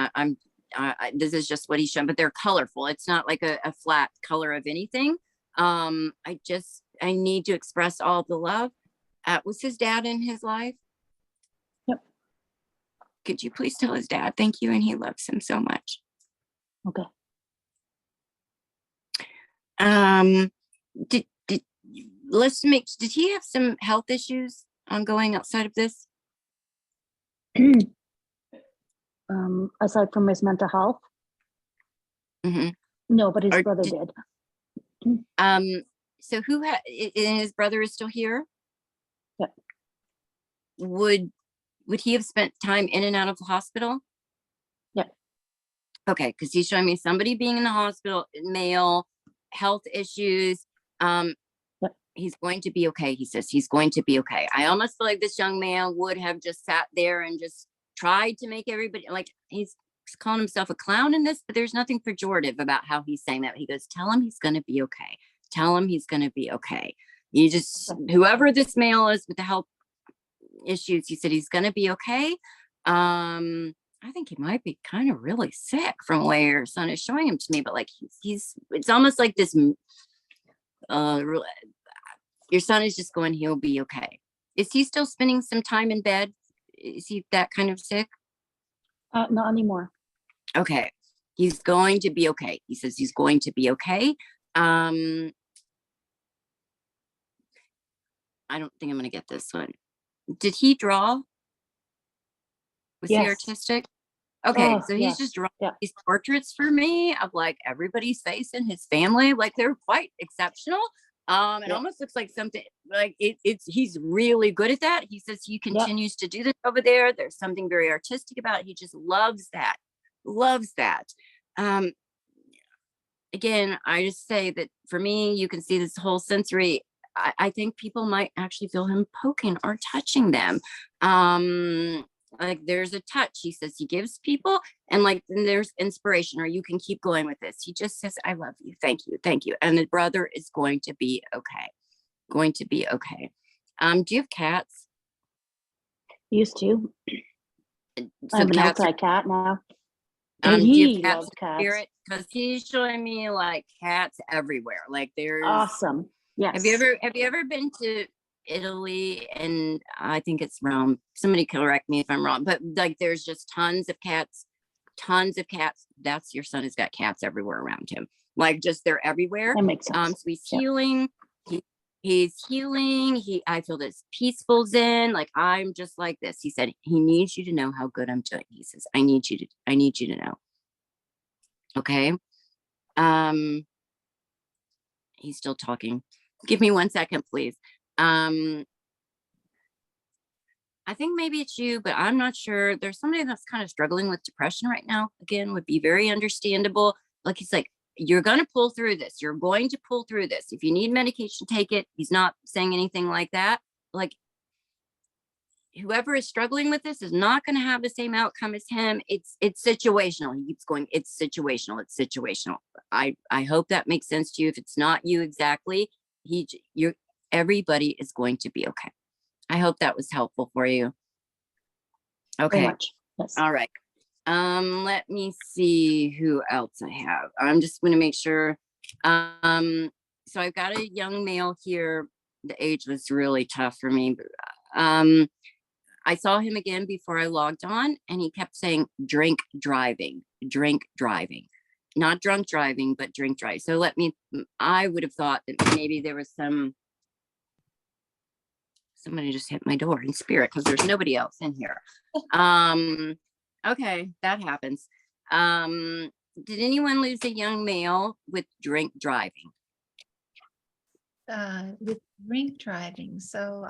This is just what he's shown, but they're colorful. It's not like a flat color of anything. I need to express all the love. Was his dad in his life? Yep. Could you please tell his dad thank you, and he loves him so much. Okay. Did he have some health issues ongoing outside of this? Aside from his mental health? Mm-hmm. No, but his brother did. So his brother is still here? Yep. Would he have spent time in and out of the hospital? Yep. Okay, because he's showing me somebody being in the hospital, male, health issues. Yep. He's going to be okay. He says he's going to be okay. I almost feel like this young man would have just sat there and just tried to make everybody, like, he's calling himself a clown in this, but there's nothing pejorative about how he's saying that. He goes, tell him he's going to be okay. Tell him he's going to be okay. You just, whoever this male is with the health issues, he said he's going to be okay. I think he might be kind of really sick from the way your son is showing him to me, but like he's it's almost like this, your son is just going, he'll be okay. Is he still spending some time in bed? Is he that kind of sick? Not anymore. Okay. He's going to be okay. He says he's going to be okay. I don't think I'm going to get this one. Did he draw? Was he Yes. artistic? Okay, Oh, so he's just drawing yeah. these portraits for me of like everybody's face in his family. Like they're quite exceptional. It Yeah. almost looks like something like he's really good at that. He says he continues to do this over there. There's something very artistic about it. He just loves that. Again, I just say that for me, you can see this whole sensory. I think people might actually feel him poking or touching them. Like there's a touch, he says he gives people, and like then there's inspiration, or you can keep going with this. He just says, I love you. Thank you. Thank you. And the brother is going to be okay. Going to be okay. Do you have cats? Used to. I So have an cats outside cat now. do you He have cats loves in cats. spirit? Because he's showing me like cats everywhere. Like there's Awesome. Yes. Have you ever been to Italy? And I think it's Rome. Somebody correct me if I'm wrong, but like there's just tons of cats. That's your son has got cats everywhere around him. Like just they're everywhere. That makes sense. So he's Yeah. healing. He's healing. I feel this peaceful zen. Like I'm just like this. He said he needs you to know how good I'm doing. He says, I need you to know. Okay. He's still talking. Give me 1 second, please. I think maybe it's you, but I'm not sure. There's somebody that's kind of struggling with depression right now. Again, would be very understandable. Like he's like, you're going to pull through this. You're going to pull through this. If you need medication, take it. He's not saying anything like that. Like whoever is struggling with this is not going to have the same outcome as him. It's situational. He keeps going, it's situational. It's situational. I hope that makes sense to you. If it's not you exactly, everybody is going to be okay. I hope that was helpful for you. Okay. Very much. Yes. All right. Let me see who else I have. I'm just going to make sure. So I've got a young male here. The age was really tough for me. I saw him again before I logged on, and he kept saying drink driving, not drunk driving, but drink driving. So I would have thought that maybe there was somebody just hit my door in spirit because there's nobody else in here. Okay, that happens. Did anyone lose a young male with drink driving? With drink driving. So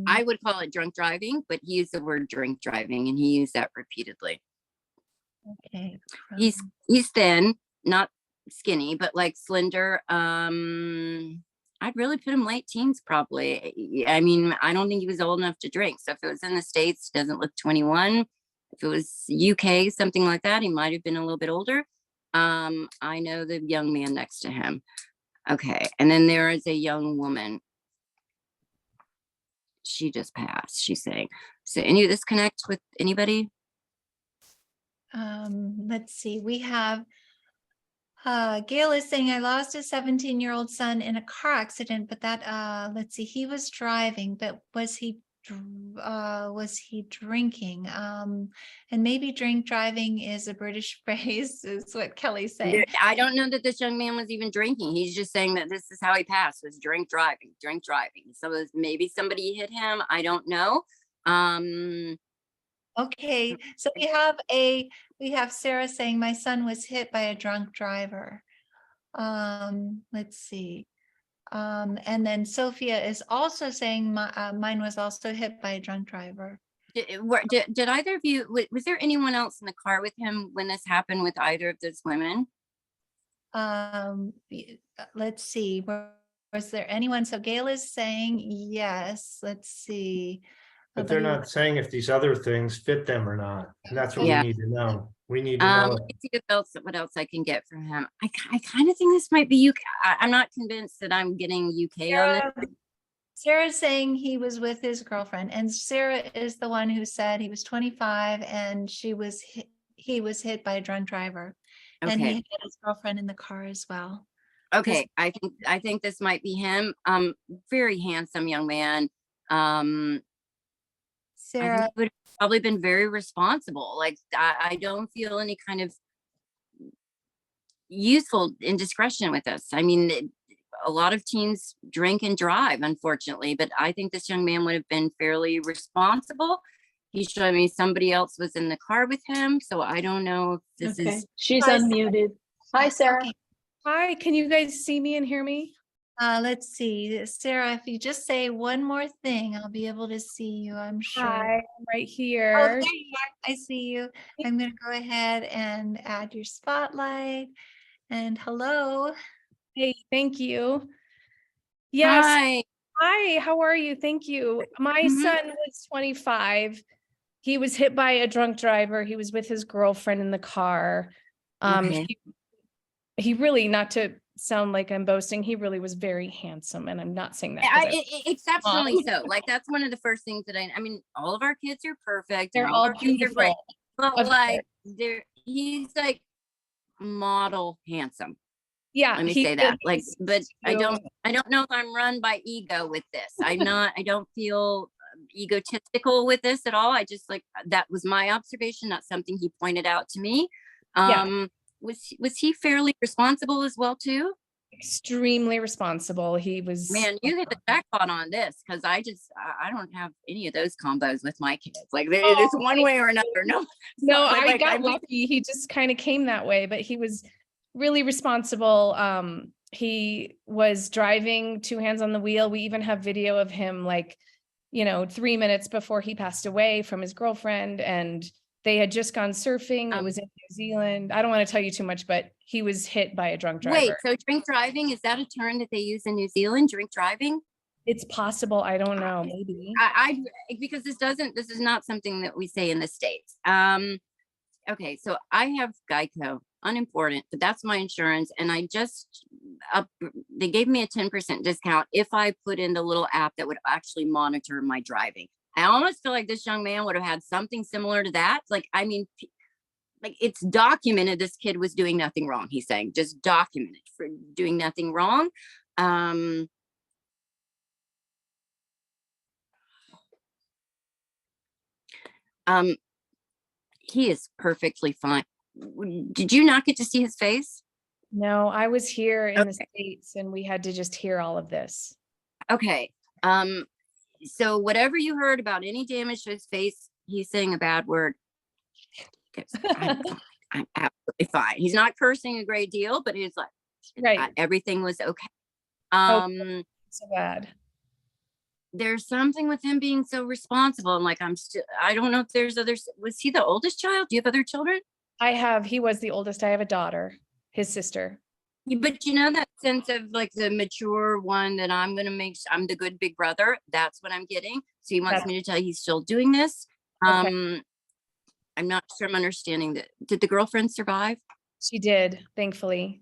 I would call it drunk driving, but he used the word drink driving, and he used that repeatedly. okay. He's thin, not skinny, but like slender. I'd really put him late teens, probably. I mean, I don't think he was old enough to drink. So if it was in the States, he doesn't look 21. If it was UK, something like that, he might have been a little bit older. I know the young man next to him. Okay. And then there is a young woman. She just passed, she's saying. So any of this connect with anybody? Let's see. We have Gail is saying, I lost a 17-year-old son in a car accident, but that, let's see, he was driving, but was he drinking? And maybe drink driving is a British phrase, is what Kelly's saying. I don't know that this young man was even drinking. He's just saying that this is how he passed, was drink driving. So maybe somebody hit him. I don't know. Okay, so we have Sarah saying my son was hit by a drunk driver. Let's see. And then Sophia is also saying mine was also hit by a drunk driver. Did either of you, was there anyone else in the car with him when this happened with either of those women? Let's see. Was there anyone? So Gail is saying yes. Let's see. But they're not saying if these other things fit them or not. And that's what we Yeah. need to know. We need to know. Let me see what else I can get from him. I kind of think this might be UK. I'm not convinced that I'm getting UK on this. Sarah's saying he was with his girlfriend, and Sarah is the one who said he was 25 and he was hit by a drunk driver. And he Okay. had his girlfriend in the car as well. Okay. I think this might be him. Very handsome young man. I think Sarah, he would have probably been very responsible. Like I don't feel any kind of youthful indiscretion with this. I mean, a lot of teens drink and drive, unfortunately, but I think this young man would have been fairly responsible. He showed me somebody else was in the car with him, so I don't know if this Okay, is. she's Hi, unmuted. Hi, Sarah. okay. Hi, can you guys see me and hear me? Let's see, Sarah, if you just say one more thing, I'll be able to see you, I'm sure. Hi, I'm right Oh, here. there you are. I see you. I'm going to go ahead and add your spotlight. And hello. Hey, thank you. Yes. Hi. Hi, how are you? Thank you. My Mhm. son was 25. He was hit by a drunk driver. He was with his girlfriend in the car. Okay. He really, not to sound like I'm boasting, he really was very handsome. And I'm not saying that 'cause Exceptionally so. Like that's one of the first things that I mean, all of our kids are perfect. they're And all our kids are great. beautiful. But Of like he's like model handsome. Yeah, Let me he say that. Like, is but I so- don't know if I'm run by ego with this. I don't feel egotistical with this at all. I just like, that was my observation, not something he pointed out to me. Yeah. Was he fairly responsible as well too? Extremely responsible. He was. Man, you hit the jackpot on this, because I don't have any of those combos with my kids. Like it's one way or another. No, No, but, I like, got lucky. He just kind of came that way, but he was really responsible. He was driving two hands on the wheel. We even have video of him, like, 3 minutes before he passed away from his girlfriend, and they had just gone surfing. It was in New Zealand. I don't want to tell you too much, but he was hit by a drunk driver. Wait, so drink driving, is that a term that they use in New Zealand? Drink driving? It's possible. I don't know. Maybe. Because this is not something that we say in the States. Okay, so I have Geico, unimportant, but that's my insurance. And I just they gave me a 10% discount if I put in the little app that would actually monitor my driving. I almost feel like this young man would have had something similar to that. Like, I mean, like it's documented this kid was doing nothing wrong. He's saying just documented for doing nothing wrong. He is perfectly fine. Did you not get to see his face? No, I was here in the States and we had to just hear all of this. Okay. So whatever you heard about any damage to his face, he's saying a bad word. I'm fine. I'm absolutely fine. He's not cursing a great deal, but he's like, right. Everything was okay. So bad. There's something with him being so responsible. I'm like, I don't know if there's others. Was he the oldest child? Do you have other children? He was the oldest. I have a daughter, his sister. But that sense of like the mature one that I'm the good big brother. That's what I'm getting. So he wants me to tell you he's still doing this. Okay. I'm not sure I'm understanding that. Did the girlfriend survive? She did, thankfully.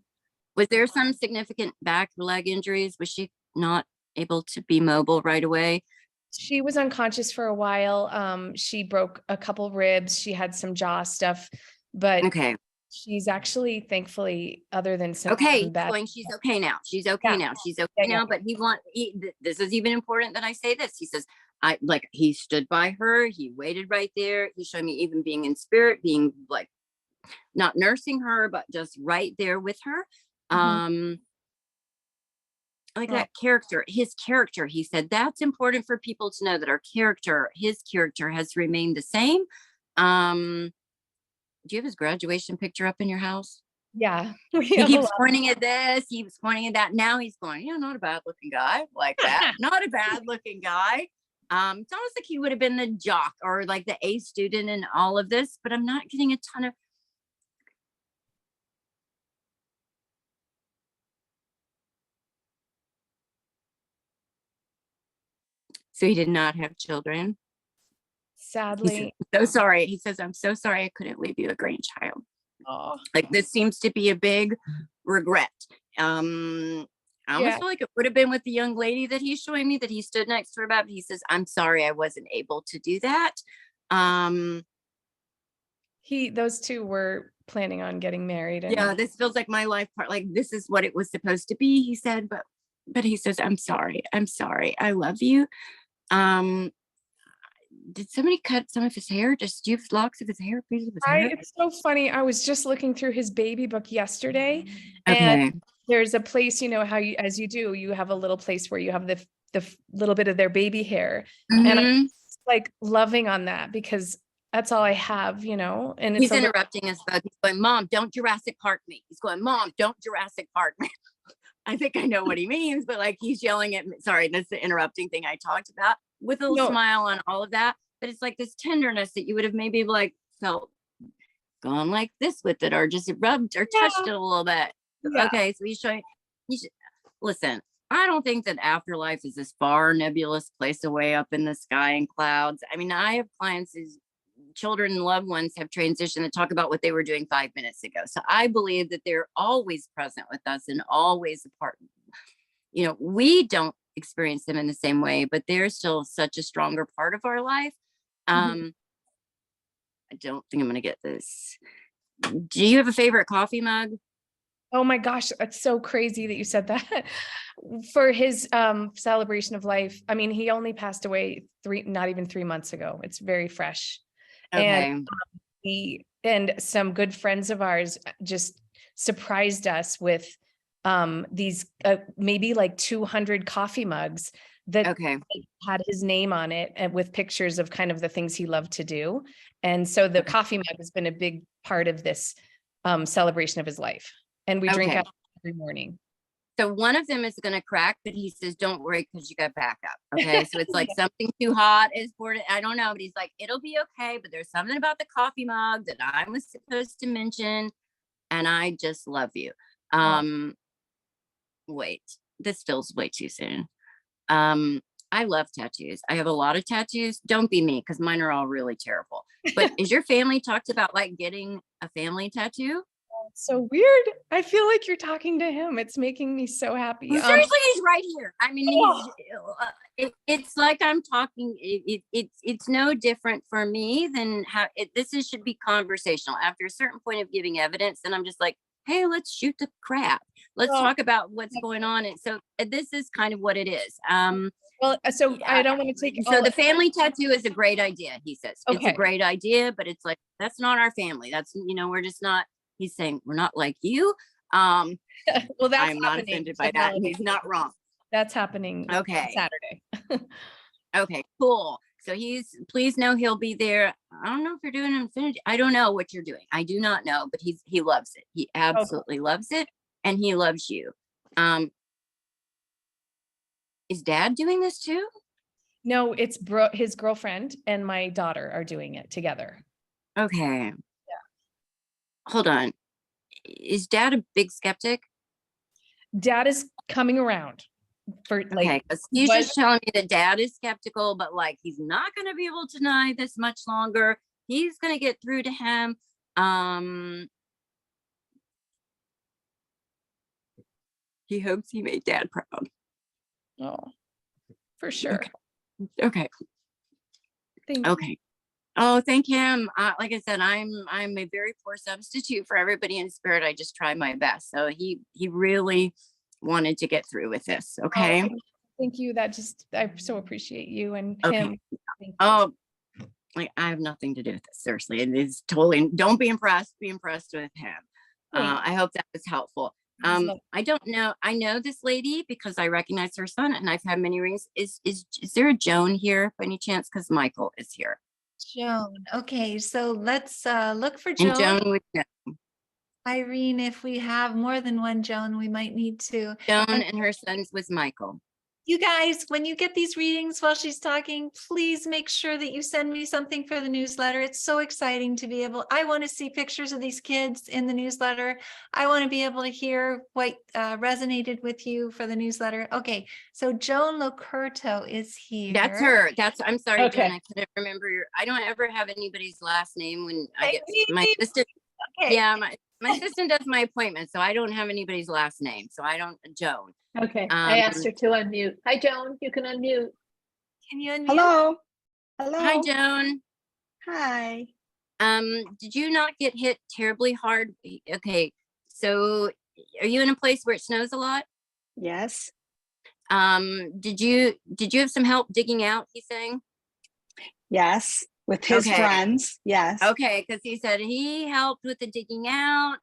Was there some significant back or leg injuries? Was she not able to be mobile right away? She was unconscious for a while. She broke a couple ribs. She had some jaw stuff, but okay. She's actually, thankfully, other than some bad. She's okay now. She's okay now. She's okay now. But this is even important that I say this. He says, he stood by her. He waited right there. He showed me even being in spirit, being like not nursing her, but just right there with her. Mm-hmm. That character, his character, he said, that's important for people to know that his character has remained the same. Do you have his graduation picture up in your house? Yeah. He keeps pointing at this. He was pointing at that. Now he's going, not a bad looking guy like that. Not a bad looking guy. It's almost like he would have been the jock or like the A student in all of this, but I'm not getting a ton of. So he did not have children. Sadly. So sorry. He says, I'm so sorry I couldn't leave you a grandchild. Oh, Like, this seems to be a big regret. I almost Yeah. feel like it would have been with the young lady that he's showing me that he stood next to her about. But he says, I'm sorry I wasn't able to do that. those two were planning on getting married. And Yeah, this feels like my life part. Like, this is what it was supposed to be, he said, but he says, I'm sorry. I love you. Did somebody cut some of his hair? Just do you have locks of his hair, pieces of his hair? It's so funny. I was just looking through his baby book yesterday, and Okay. there's a place, you know, how you, as you do, you have a little place where you have the little bit of their baby hair. And I'm Mhm. like loving on that because that's all I have, you know, and it's He's a little- interrupting us both. He's going, Mom, don't Jurassic Park me. He's going, Mom, don't Jurassic Park me. I think I know what he means, but like, he's yelling at me. Sorry, that's the interrupting thing I talked about with a little No. smile on all of that. But it's like this tenderness that you would have maybe like felt gone like this with it, or just rubbed or touched Yeah. it a little bit. Yeah. Okay, so he's showing. Listen. I don't think that afterlife is this far nebulous place away up in the sky and clouds. I mean, I have clients whose children and loved ones have transitioned and talk about what they were doing 5 minutes ago. So I believe that they're always present with us and always a part. You know, we don't experience them in the same way, but they're still such a stronger part of our life. I don't think I'm going to get this. Do you have a favorite coffee mug? Oh my gosh, that's so crazy that you said that. For his celebration of life, I mean, he only passed away not even 3 months ago. It's very fresh. Okay. And some good friends of ours just surprised us with these maybe like 200 coffee mugs that Okay. had his name on it and with pictures of kind of the things he loved to do. And so the coffee mug has been a big part of this celebration of his life. And we drink Okay. out every morning. So one of them is going to crack, but he says, don't worry, because you got backup. Okay. So it's like something too hot is poured. I don't know, but he's like, it'll be okay. But there's something about the coffee mug that I was supposed to mention. And I just love you. Wait, this feels way too soon. I love tattoos. I have a lot of tattoos. Don't be me, because mine are all really terrible. But is your family talked about like getting a family tattoo? So weird. I feel like you're talking to him. It's making me so happy. Seriously, he's right here. I mean, it's like I'm talking. It's no different for me than how should be conversational. After a certain point of giving evidence, and I'm just like, hey, let's shoot the crap. Let's talk about what's going on. And so this is kind of what it is. Well, so I don't want to take. So the family tattoo is a great idea. He says it's a Okay. great idea, but it's like that's not our family. That's we're just not. He's saying we're not like you. Well, that's I'm not offended by that. And he's not wrong. That's happening. Okay. Saturday. Okay, cool. So please know he'll be there. I don't know if you're doing Infinity. I don't know what you're doing. I do not know, but he loves it. He absolutely loves it. And he loves you. Is Dad doing this too? No, it's his girlfriend and my daughter are doing it together. Okay. Hold on. Is Dad a big skeptic? Dad is coming around for like. Okay, because he's just telling me that Dad is skeptical, but like he's not going to be able to deny this much longer. He's going to get through to him. He hopes he made Dad proud. Oh, for sure. Okay. Thank you. Okay. Oh, thank him. Like I said, I'm a very poor substitute for everybody in spirit. I just try my best. So he really wanted to get through with this. Okay. Oh, thank you. I so appreciate you and Okay. him. Thank you. Oh, like I have nothing to do with this. Seriously, it is totally. Don't be impressed. Be impressed with him. I hope that was helpful. I don't know. I know this lady because I recognize her son, and I've had many rings. Is there a Joan here by any chance? Because Michael is here. Joan. Okay, so let's look for And Joan. Joan would know. Irene, if we have more than one Joan, we might need to. Joan and her son's was Michael. You guys, when you get these readings while she's talking, please make sure that you send me something for the newsletter. It's so exciting to be able, I want to see pictures of these kids in the newsletter. I want to be able to hear what resonated with you for the newsletter. Okay, so Joan Locurto is here. That's her. I'm sorry, Okay. Jen, I couldn't remember I don't ever have anybody's last name when I get Okay. my assistant. Okay. Yeah, my assistant does my appointment, so I don't have anybody's last name. So I don't, Joan. Okay, I asked her to unmute. Hi, Joan, you can unmute. Can you unmute? Hello. Hello. Hi, Joan. Hi. Did you not get hit terribly hard? Okay, so are you in a place where it snows a lot? Yes. Did you have some help digging out, he's saying? Yes. With his Okay. friends. Yes. Okay, because he said he helped with the digging out.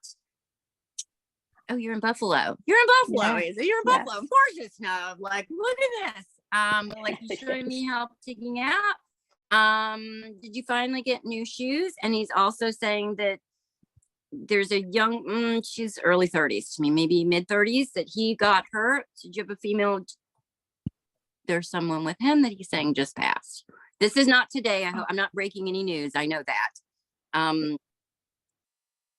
Oh, you're in Buffalo. You're in Buffalo. Yes, You're in yes. Buffalo. Of course it snowed. Like, look at this. Like he's showing me help digging out. Did you finally get new shoes? And he's also saying that there's a young, she's early 30s to me, maybe mid 30s, that he got her. Did you have a female? There's someone with him that he's saying just passed. This is not today. I hope I'm not breaking any news. I know that.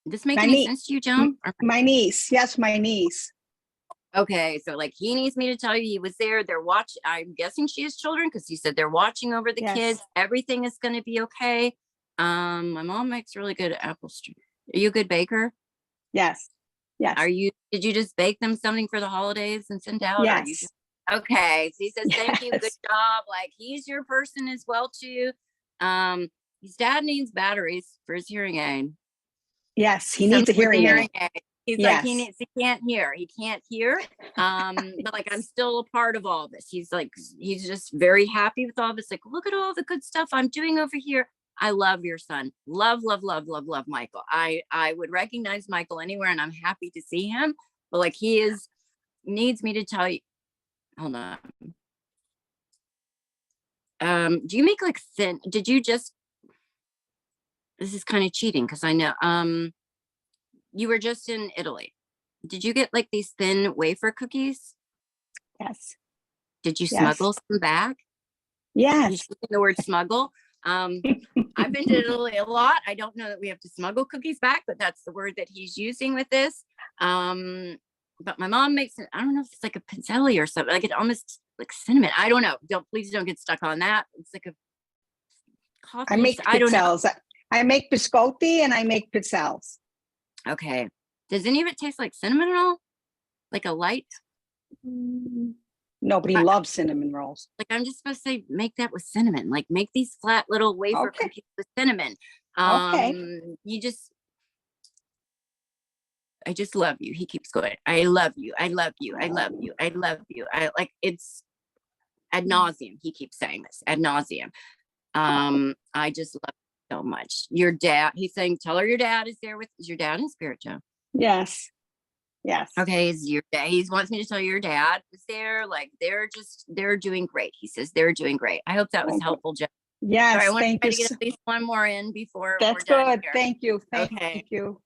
This make My any niece- sense to you, Joan? My niece. Yes, my niece. Okay, so like he needs me to tell you he was there. They're watching. I'm guessing she has children because he said they're watching over the Yes. kids. Everything is going to be okay. My mom makes really good apple strudel. Are you a good baker? Yes. Yes. Did you just bake them something for the holidays and send out? Or are you Yes. just- okay, so he says thank you, good Yes. job. Like he's your person as well too. His dad needs batteries for his hearing aid. Yes. He needs a Something with the hearing aid. aid. He's like, he Yes. can't hear. But like, I'm still a part of all this. He's like, he's just very happy with all this. Like, look at all the good stuff I'm doing over here. I love your son. Love, love, love, love, love Michael. I would recognize Michael anywhere and I'm happy to see him. But like, needs me to tell you, hold on. Do you make like thin, this is kind of cheating because I know, you were just in Italy. Did you get like these thin wafer cookies? Yes. Did you Yes. smuggle some back? Yes. He's using the word smuggle. I've been to Italy a lot. I don't know that we have to smuggle cookies back, but that's the word that he's using with this. But my mom makes it, I don't know if it's like a pizzelli or something, like it almost like cinnamon. I don't know. Please don't get stuck on that. It's like a coffee. I make I don't know. pizzelles. I make biscotti and I make pizzelles. Okay. Does any of it taste like cinnamon at all? Like a light? Nobody loves cinnamon rolls. Like I'm just supposed to say, make that with cinnamon. Like make these flat little wafer Okay. cookies with cinnamon. Okay. I just love you. He keeps going. I love you. I love you. I love you. I love you. I like it's ad nauseum. He keeps saying this ad nauseum. I just love you so much. Your dad, he's saying, tell her your dad is there is your dad in spirit, Joe? Yes. Yes. Okay, is your dad, he wants me to tell your dad is there. Like they're doing great. He says they're doing great. I hope that was Okay. helpful, Joe. Yes. Sorry, I want to Thank try you. to get at least one more in before That's we're done good. here. Thank you. Thank Okay. you.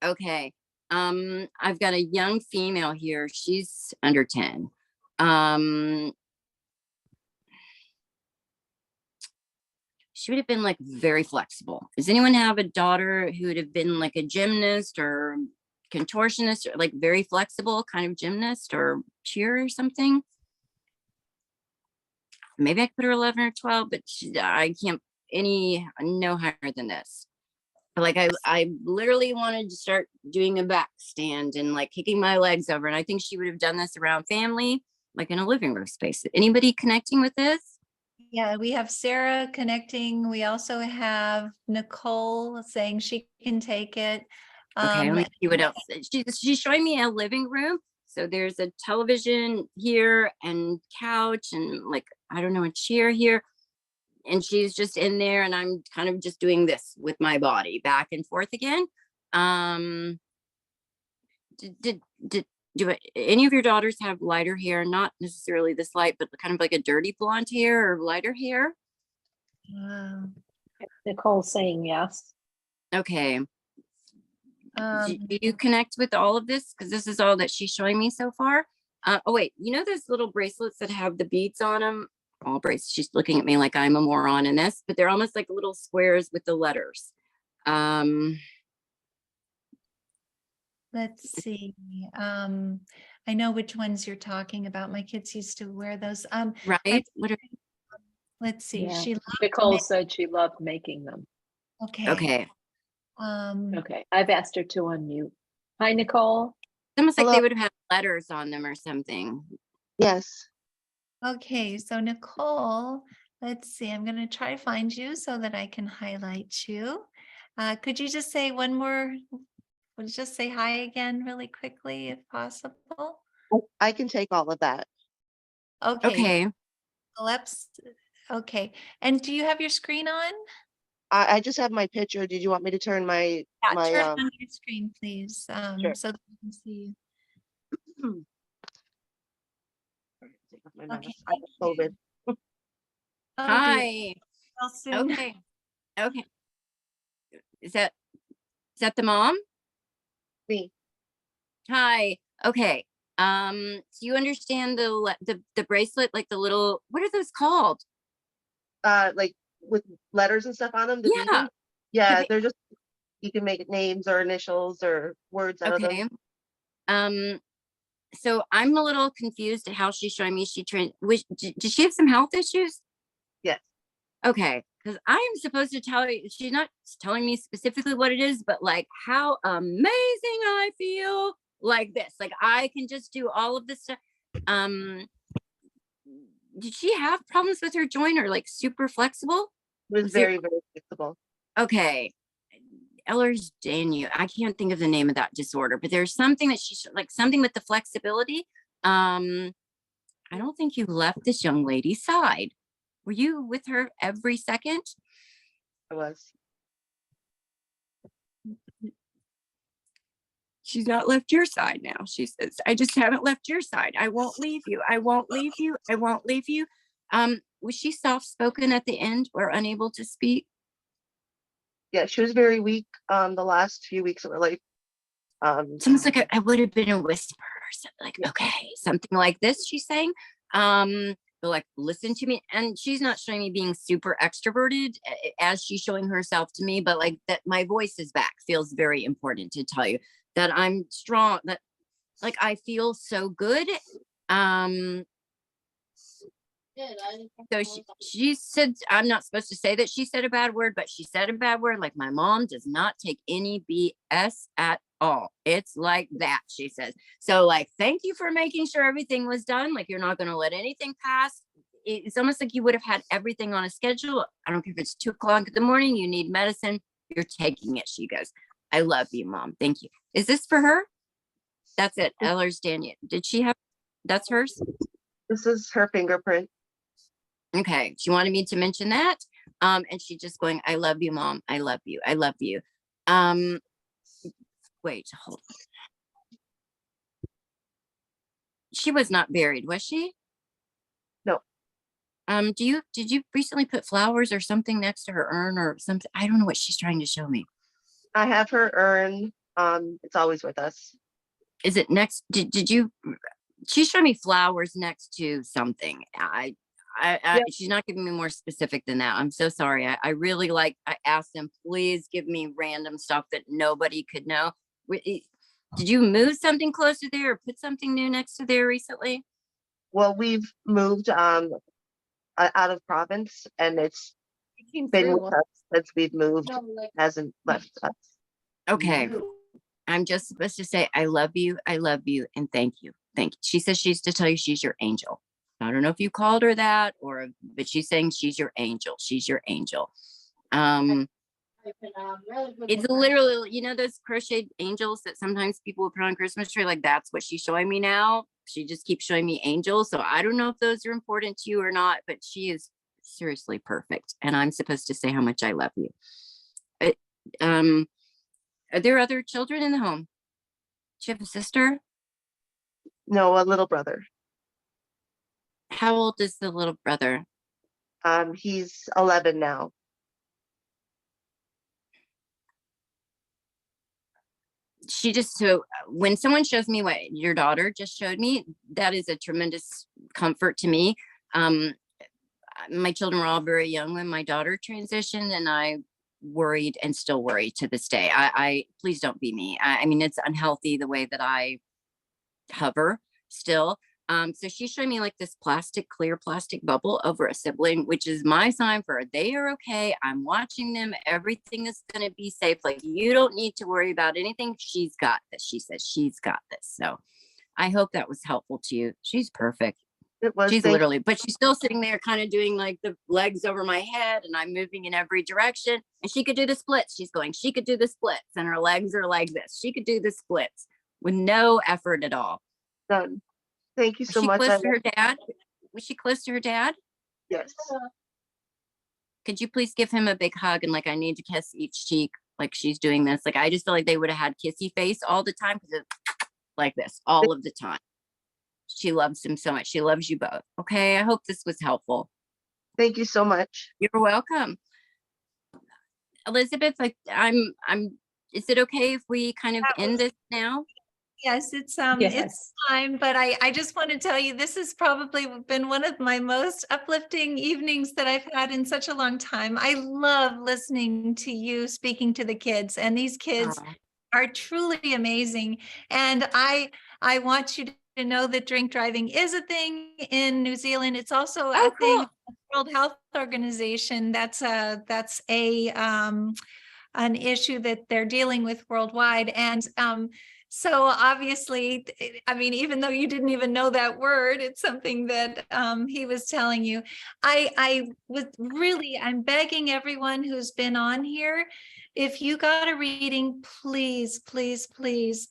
Okay. I've got a young female here. She's under 10. She would have been like very flexible. Does anyone have a daughter who would have been like a gymnast or contortionist or like very flexible kind of gymnast or cheer or something? Maybe I could put her 11 or 12, but I can't no higher than this. Like I literally wanted to start doing a back stand and like kicking my legs over. And I think she would have done this around family, like in a living room space. Anybody connecting with this? Yeah, we have Sarah connecting. We also have Nicole saying she can take it. Okay, let me see what else. She's showing me a living room. So there's a television here and couch and like, I don't know, a chair here. And she's just in there and I'm kind of just doing this with my body back and forth again. Do any of your daughters have lighter hair? Not necessarily this light, but kind of like a dirty blonde hair or lighter hair? Nicole's saying yes. Okay. Do you connect with all of this? Because this is all that she's showing me so far. Oh wait, you know those little bracelets that have the beads on them? All bracelets. She's looking at me like I'm a moron in this, but they're almost like little squares with the letters. Let's see. I know which ones you're talking about. My kids used to wear those. Right? What are, Let's see. Yeah. She loved to Nicole make- said she loved making them. Okay. okay. Okay, I've asked her to unmute. Hi, Nicole. Almost like Hello. they would have had letters on them or something. Yes. Okay, so Nicole, let's see. I'm going to try to find you so that I can highlight you. Could you just say one more? Would you just say hi again really quickly if possible? I can take all of that. Okay. Okay. Let's, okay. And do you have your screen on? I just have my picture. Did you want me to turn my Yeah, turn on your screen, please, Sure. so that we can see you. Take off my Okay, mask. I have COVID. Oh, dear. Hi. Well, soon. Okay. Okay. Is that the mom? Me. Hi. Okay. So you understand the bracelet, like the little, what are those called? Like with letters and stuff on them. The Yeah. beading? Yeah, be- they're just, you can make names or initials or words out of Okay. them. So I'm a little confused at how she's showing me did she have some health issues? Yes. Okay, because I'm supposed to tell you, she's not telling me specifically what it is, but like how amazing I feel like this. Like I can just do all of this stuff. Did she have problems with her joint or like super flexible? It was Was very, very flexible. Okay. Ehlers-Danlos. I can't think of the name of that disorder, but there's something that she's like something with the flexibility. I don't think you left this young lady's side. Were you with her every second? It was. She's not left your side now. She says, I just haven't left your side. I won't leave you. I won't leave you. I won't leave you. Was she soft-spoken at the end or unable to speak? Yeah, she was very weak the last few weeks of her life. It's almost like I would have been a whisper or something like, okay, something like this, she's saying. But like, listen to me. And she's not showing me being super extroverted as she's showing herself to me, but like that my voice is back feels very important to tell you that I'm strong, that like I feel so good. So she said, I'm not supposed to say that she said a bad word, but she said a bad word. Like my mom does not take any BS at all. It's like that, she says. So like, thank you for making sure everything was done. Like you're not going to let anything pass. It's almost like you would have had everything on a schedule. I don't care if it's 2 o'clock in the morning, you need medicine, you're taking it. She goes, I love you, Mom. Thank you. Is this for her? That's it. Ehlers-Danlos. Did she have, that's hers? This is her fingerprint. Okay, she wanted me to mention that. And she just going, I love you, Mom. I love you. I love you. Wait, hold on. She was not buried, was she? No. Did you recently put flowers or something next to her urn or something? I don't know what she's trying to show me. I have her urn. It's always with us. Is it next? Did you? She showed me flowers next to something. She's not giving me more specific than that. I'm so sorry. I really I asked them, please give me random stuff that nobody could know. Did you move something closer there or put something new next to there recently? Well, we've moved out of province, and it's been with us since we've moved. Hasn't left us. Okay. I'm just supposed to say, I love you, and thank you. Thank you. She says she's to tell you she's your angel. I don't know if you called her that but she's saying she's your angel. She's your angel. It's literally, you know, those crocheted angels that sometimes people will put on Christmas tree, like that's what she's showing me now. She just keeps showing me angels. So I don't know if those are important to you or not, but she is seriously perfect. And I'm supposed to say how much I love you. Are there other children in the home? Do you have a sister? No, a little brother. How old is the little brother? He's 11 now. she just, so when someone shows me what your daughter just showed me, that is a tremendous comfort to me. My children were all very young when my daughter transitioned, and I worried and still worry to this day. I please don't be me. I mean, it's unhealthy the way that I hover still. So she showed me like this clear plastic bubble over a sibling, which is my sign for they are okay. I'm watching them. Everything is going to be safe. Like, you don't need to worry about anything. She's got this. She says she's got this. So I hope that was helpful to you. She's perfect. It was. She's Thank literally, but she's still sitting there kind of doing like the legs over my head, and I'm moving in every direction, and she could do the splits. She's going, she could do the splits, and her legs are like this. She could do the splits with no effort at all. Done. Thank you Was so she much. close to her dad? Was she close to her dad? Yes. Could you please give him a big hug, and like, I need to kiss each cheek like she's doing this. Like, I just feel like they would have had kissy face all the time, because it's like this all of the time. She loves him so much. She loves you both. Okay. I hope this was helpful. Thank you so much. You're welcome. Elizabeth, like, is it okay if we kind of end this now? Yes, it's Yes. time, but I just want to tell you, this has probably been one of my most uplifting evenings that I've had in such a long time. I love listening to you speaking to the kids, and these kids Aw. are truly amazing. And I want you to know that drink driving is a thing in New Zealand. It's also a thing in the World Health Organization. That's an issue that they're dealing with worldwide. And so obviously, I mean, even though you didn't even know that word, it's something that he was telling you. I'm begging everyone who's been on here, if you got a reading, please, please, please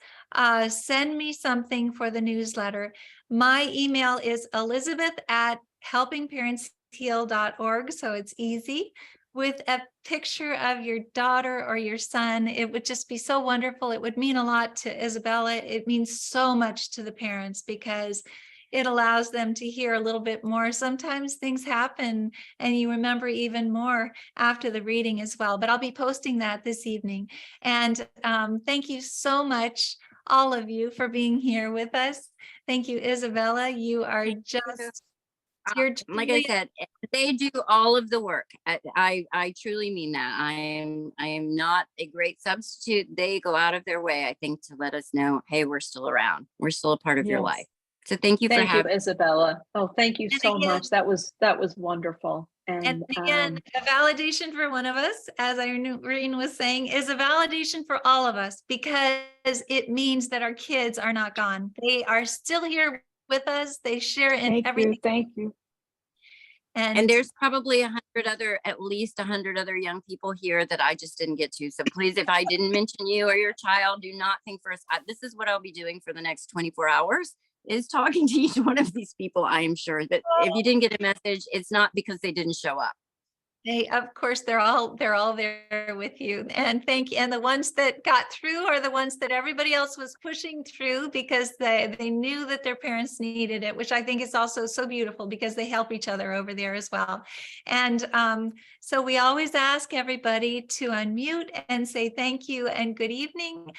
send me something for the newsletter. My email is elizabeth@helpingparentsheal.org. So it's easy, with a picture of your daughter or your son. It would just be so wonderful. It would mean a lot to Isabella. It means so much to the parents, because it allows them to hear a little bit more. Sometimes things happen and you remember even more after the reading as well. But I'll be posting that this evening. And thank you so much, all of you, for being here with us. Thank you, Isabella. You are just... Like I said, they do all of the work. I truly mean that. I am not a great substitute. They go out of their way, I think, to let us know, hey, we're still around. We're still a part of your Yes. life. So thank you for Thank you, having. Isabella. Oh, thank you And so again- much. That was wonderful. And again, a validation for one of us, as Irene was saying, is a validation for all of us, because it means that our kids are not gone. They are still here with us. They share in everything. Thank you. And there's probably at least 100 other young people here that I just didn't get to. So please, if I didn't mention you or your child, do not think for us. This is what I'll be doing for the next 24 hours, is talking to each one of these people. I am sure that if you didn't get a message, it's not because they didn't show up. They, of course, they're all there with you. And thank you. And the ones that got through are the ones that everybody else was pushing through, because they knew that their parents needed it, which I think is also so beautiful, because they help each other over there as well. And so we always ask everybody to unmute and say thank you and good evening.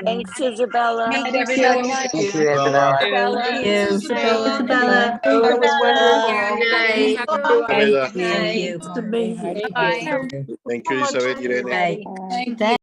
Thanks, Isabella. Thank you so much. Thank you, Isabella. Isabella. Isabella. That was wonderful. Everybody have a Isabella. Night. It's amazing. Bye. Thank you, Isabel, Irene. Everybody. Thank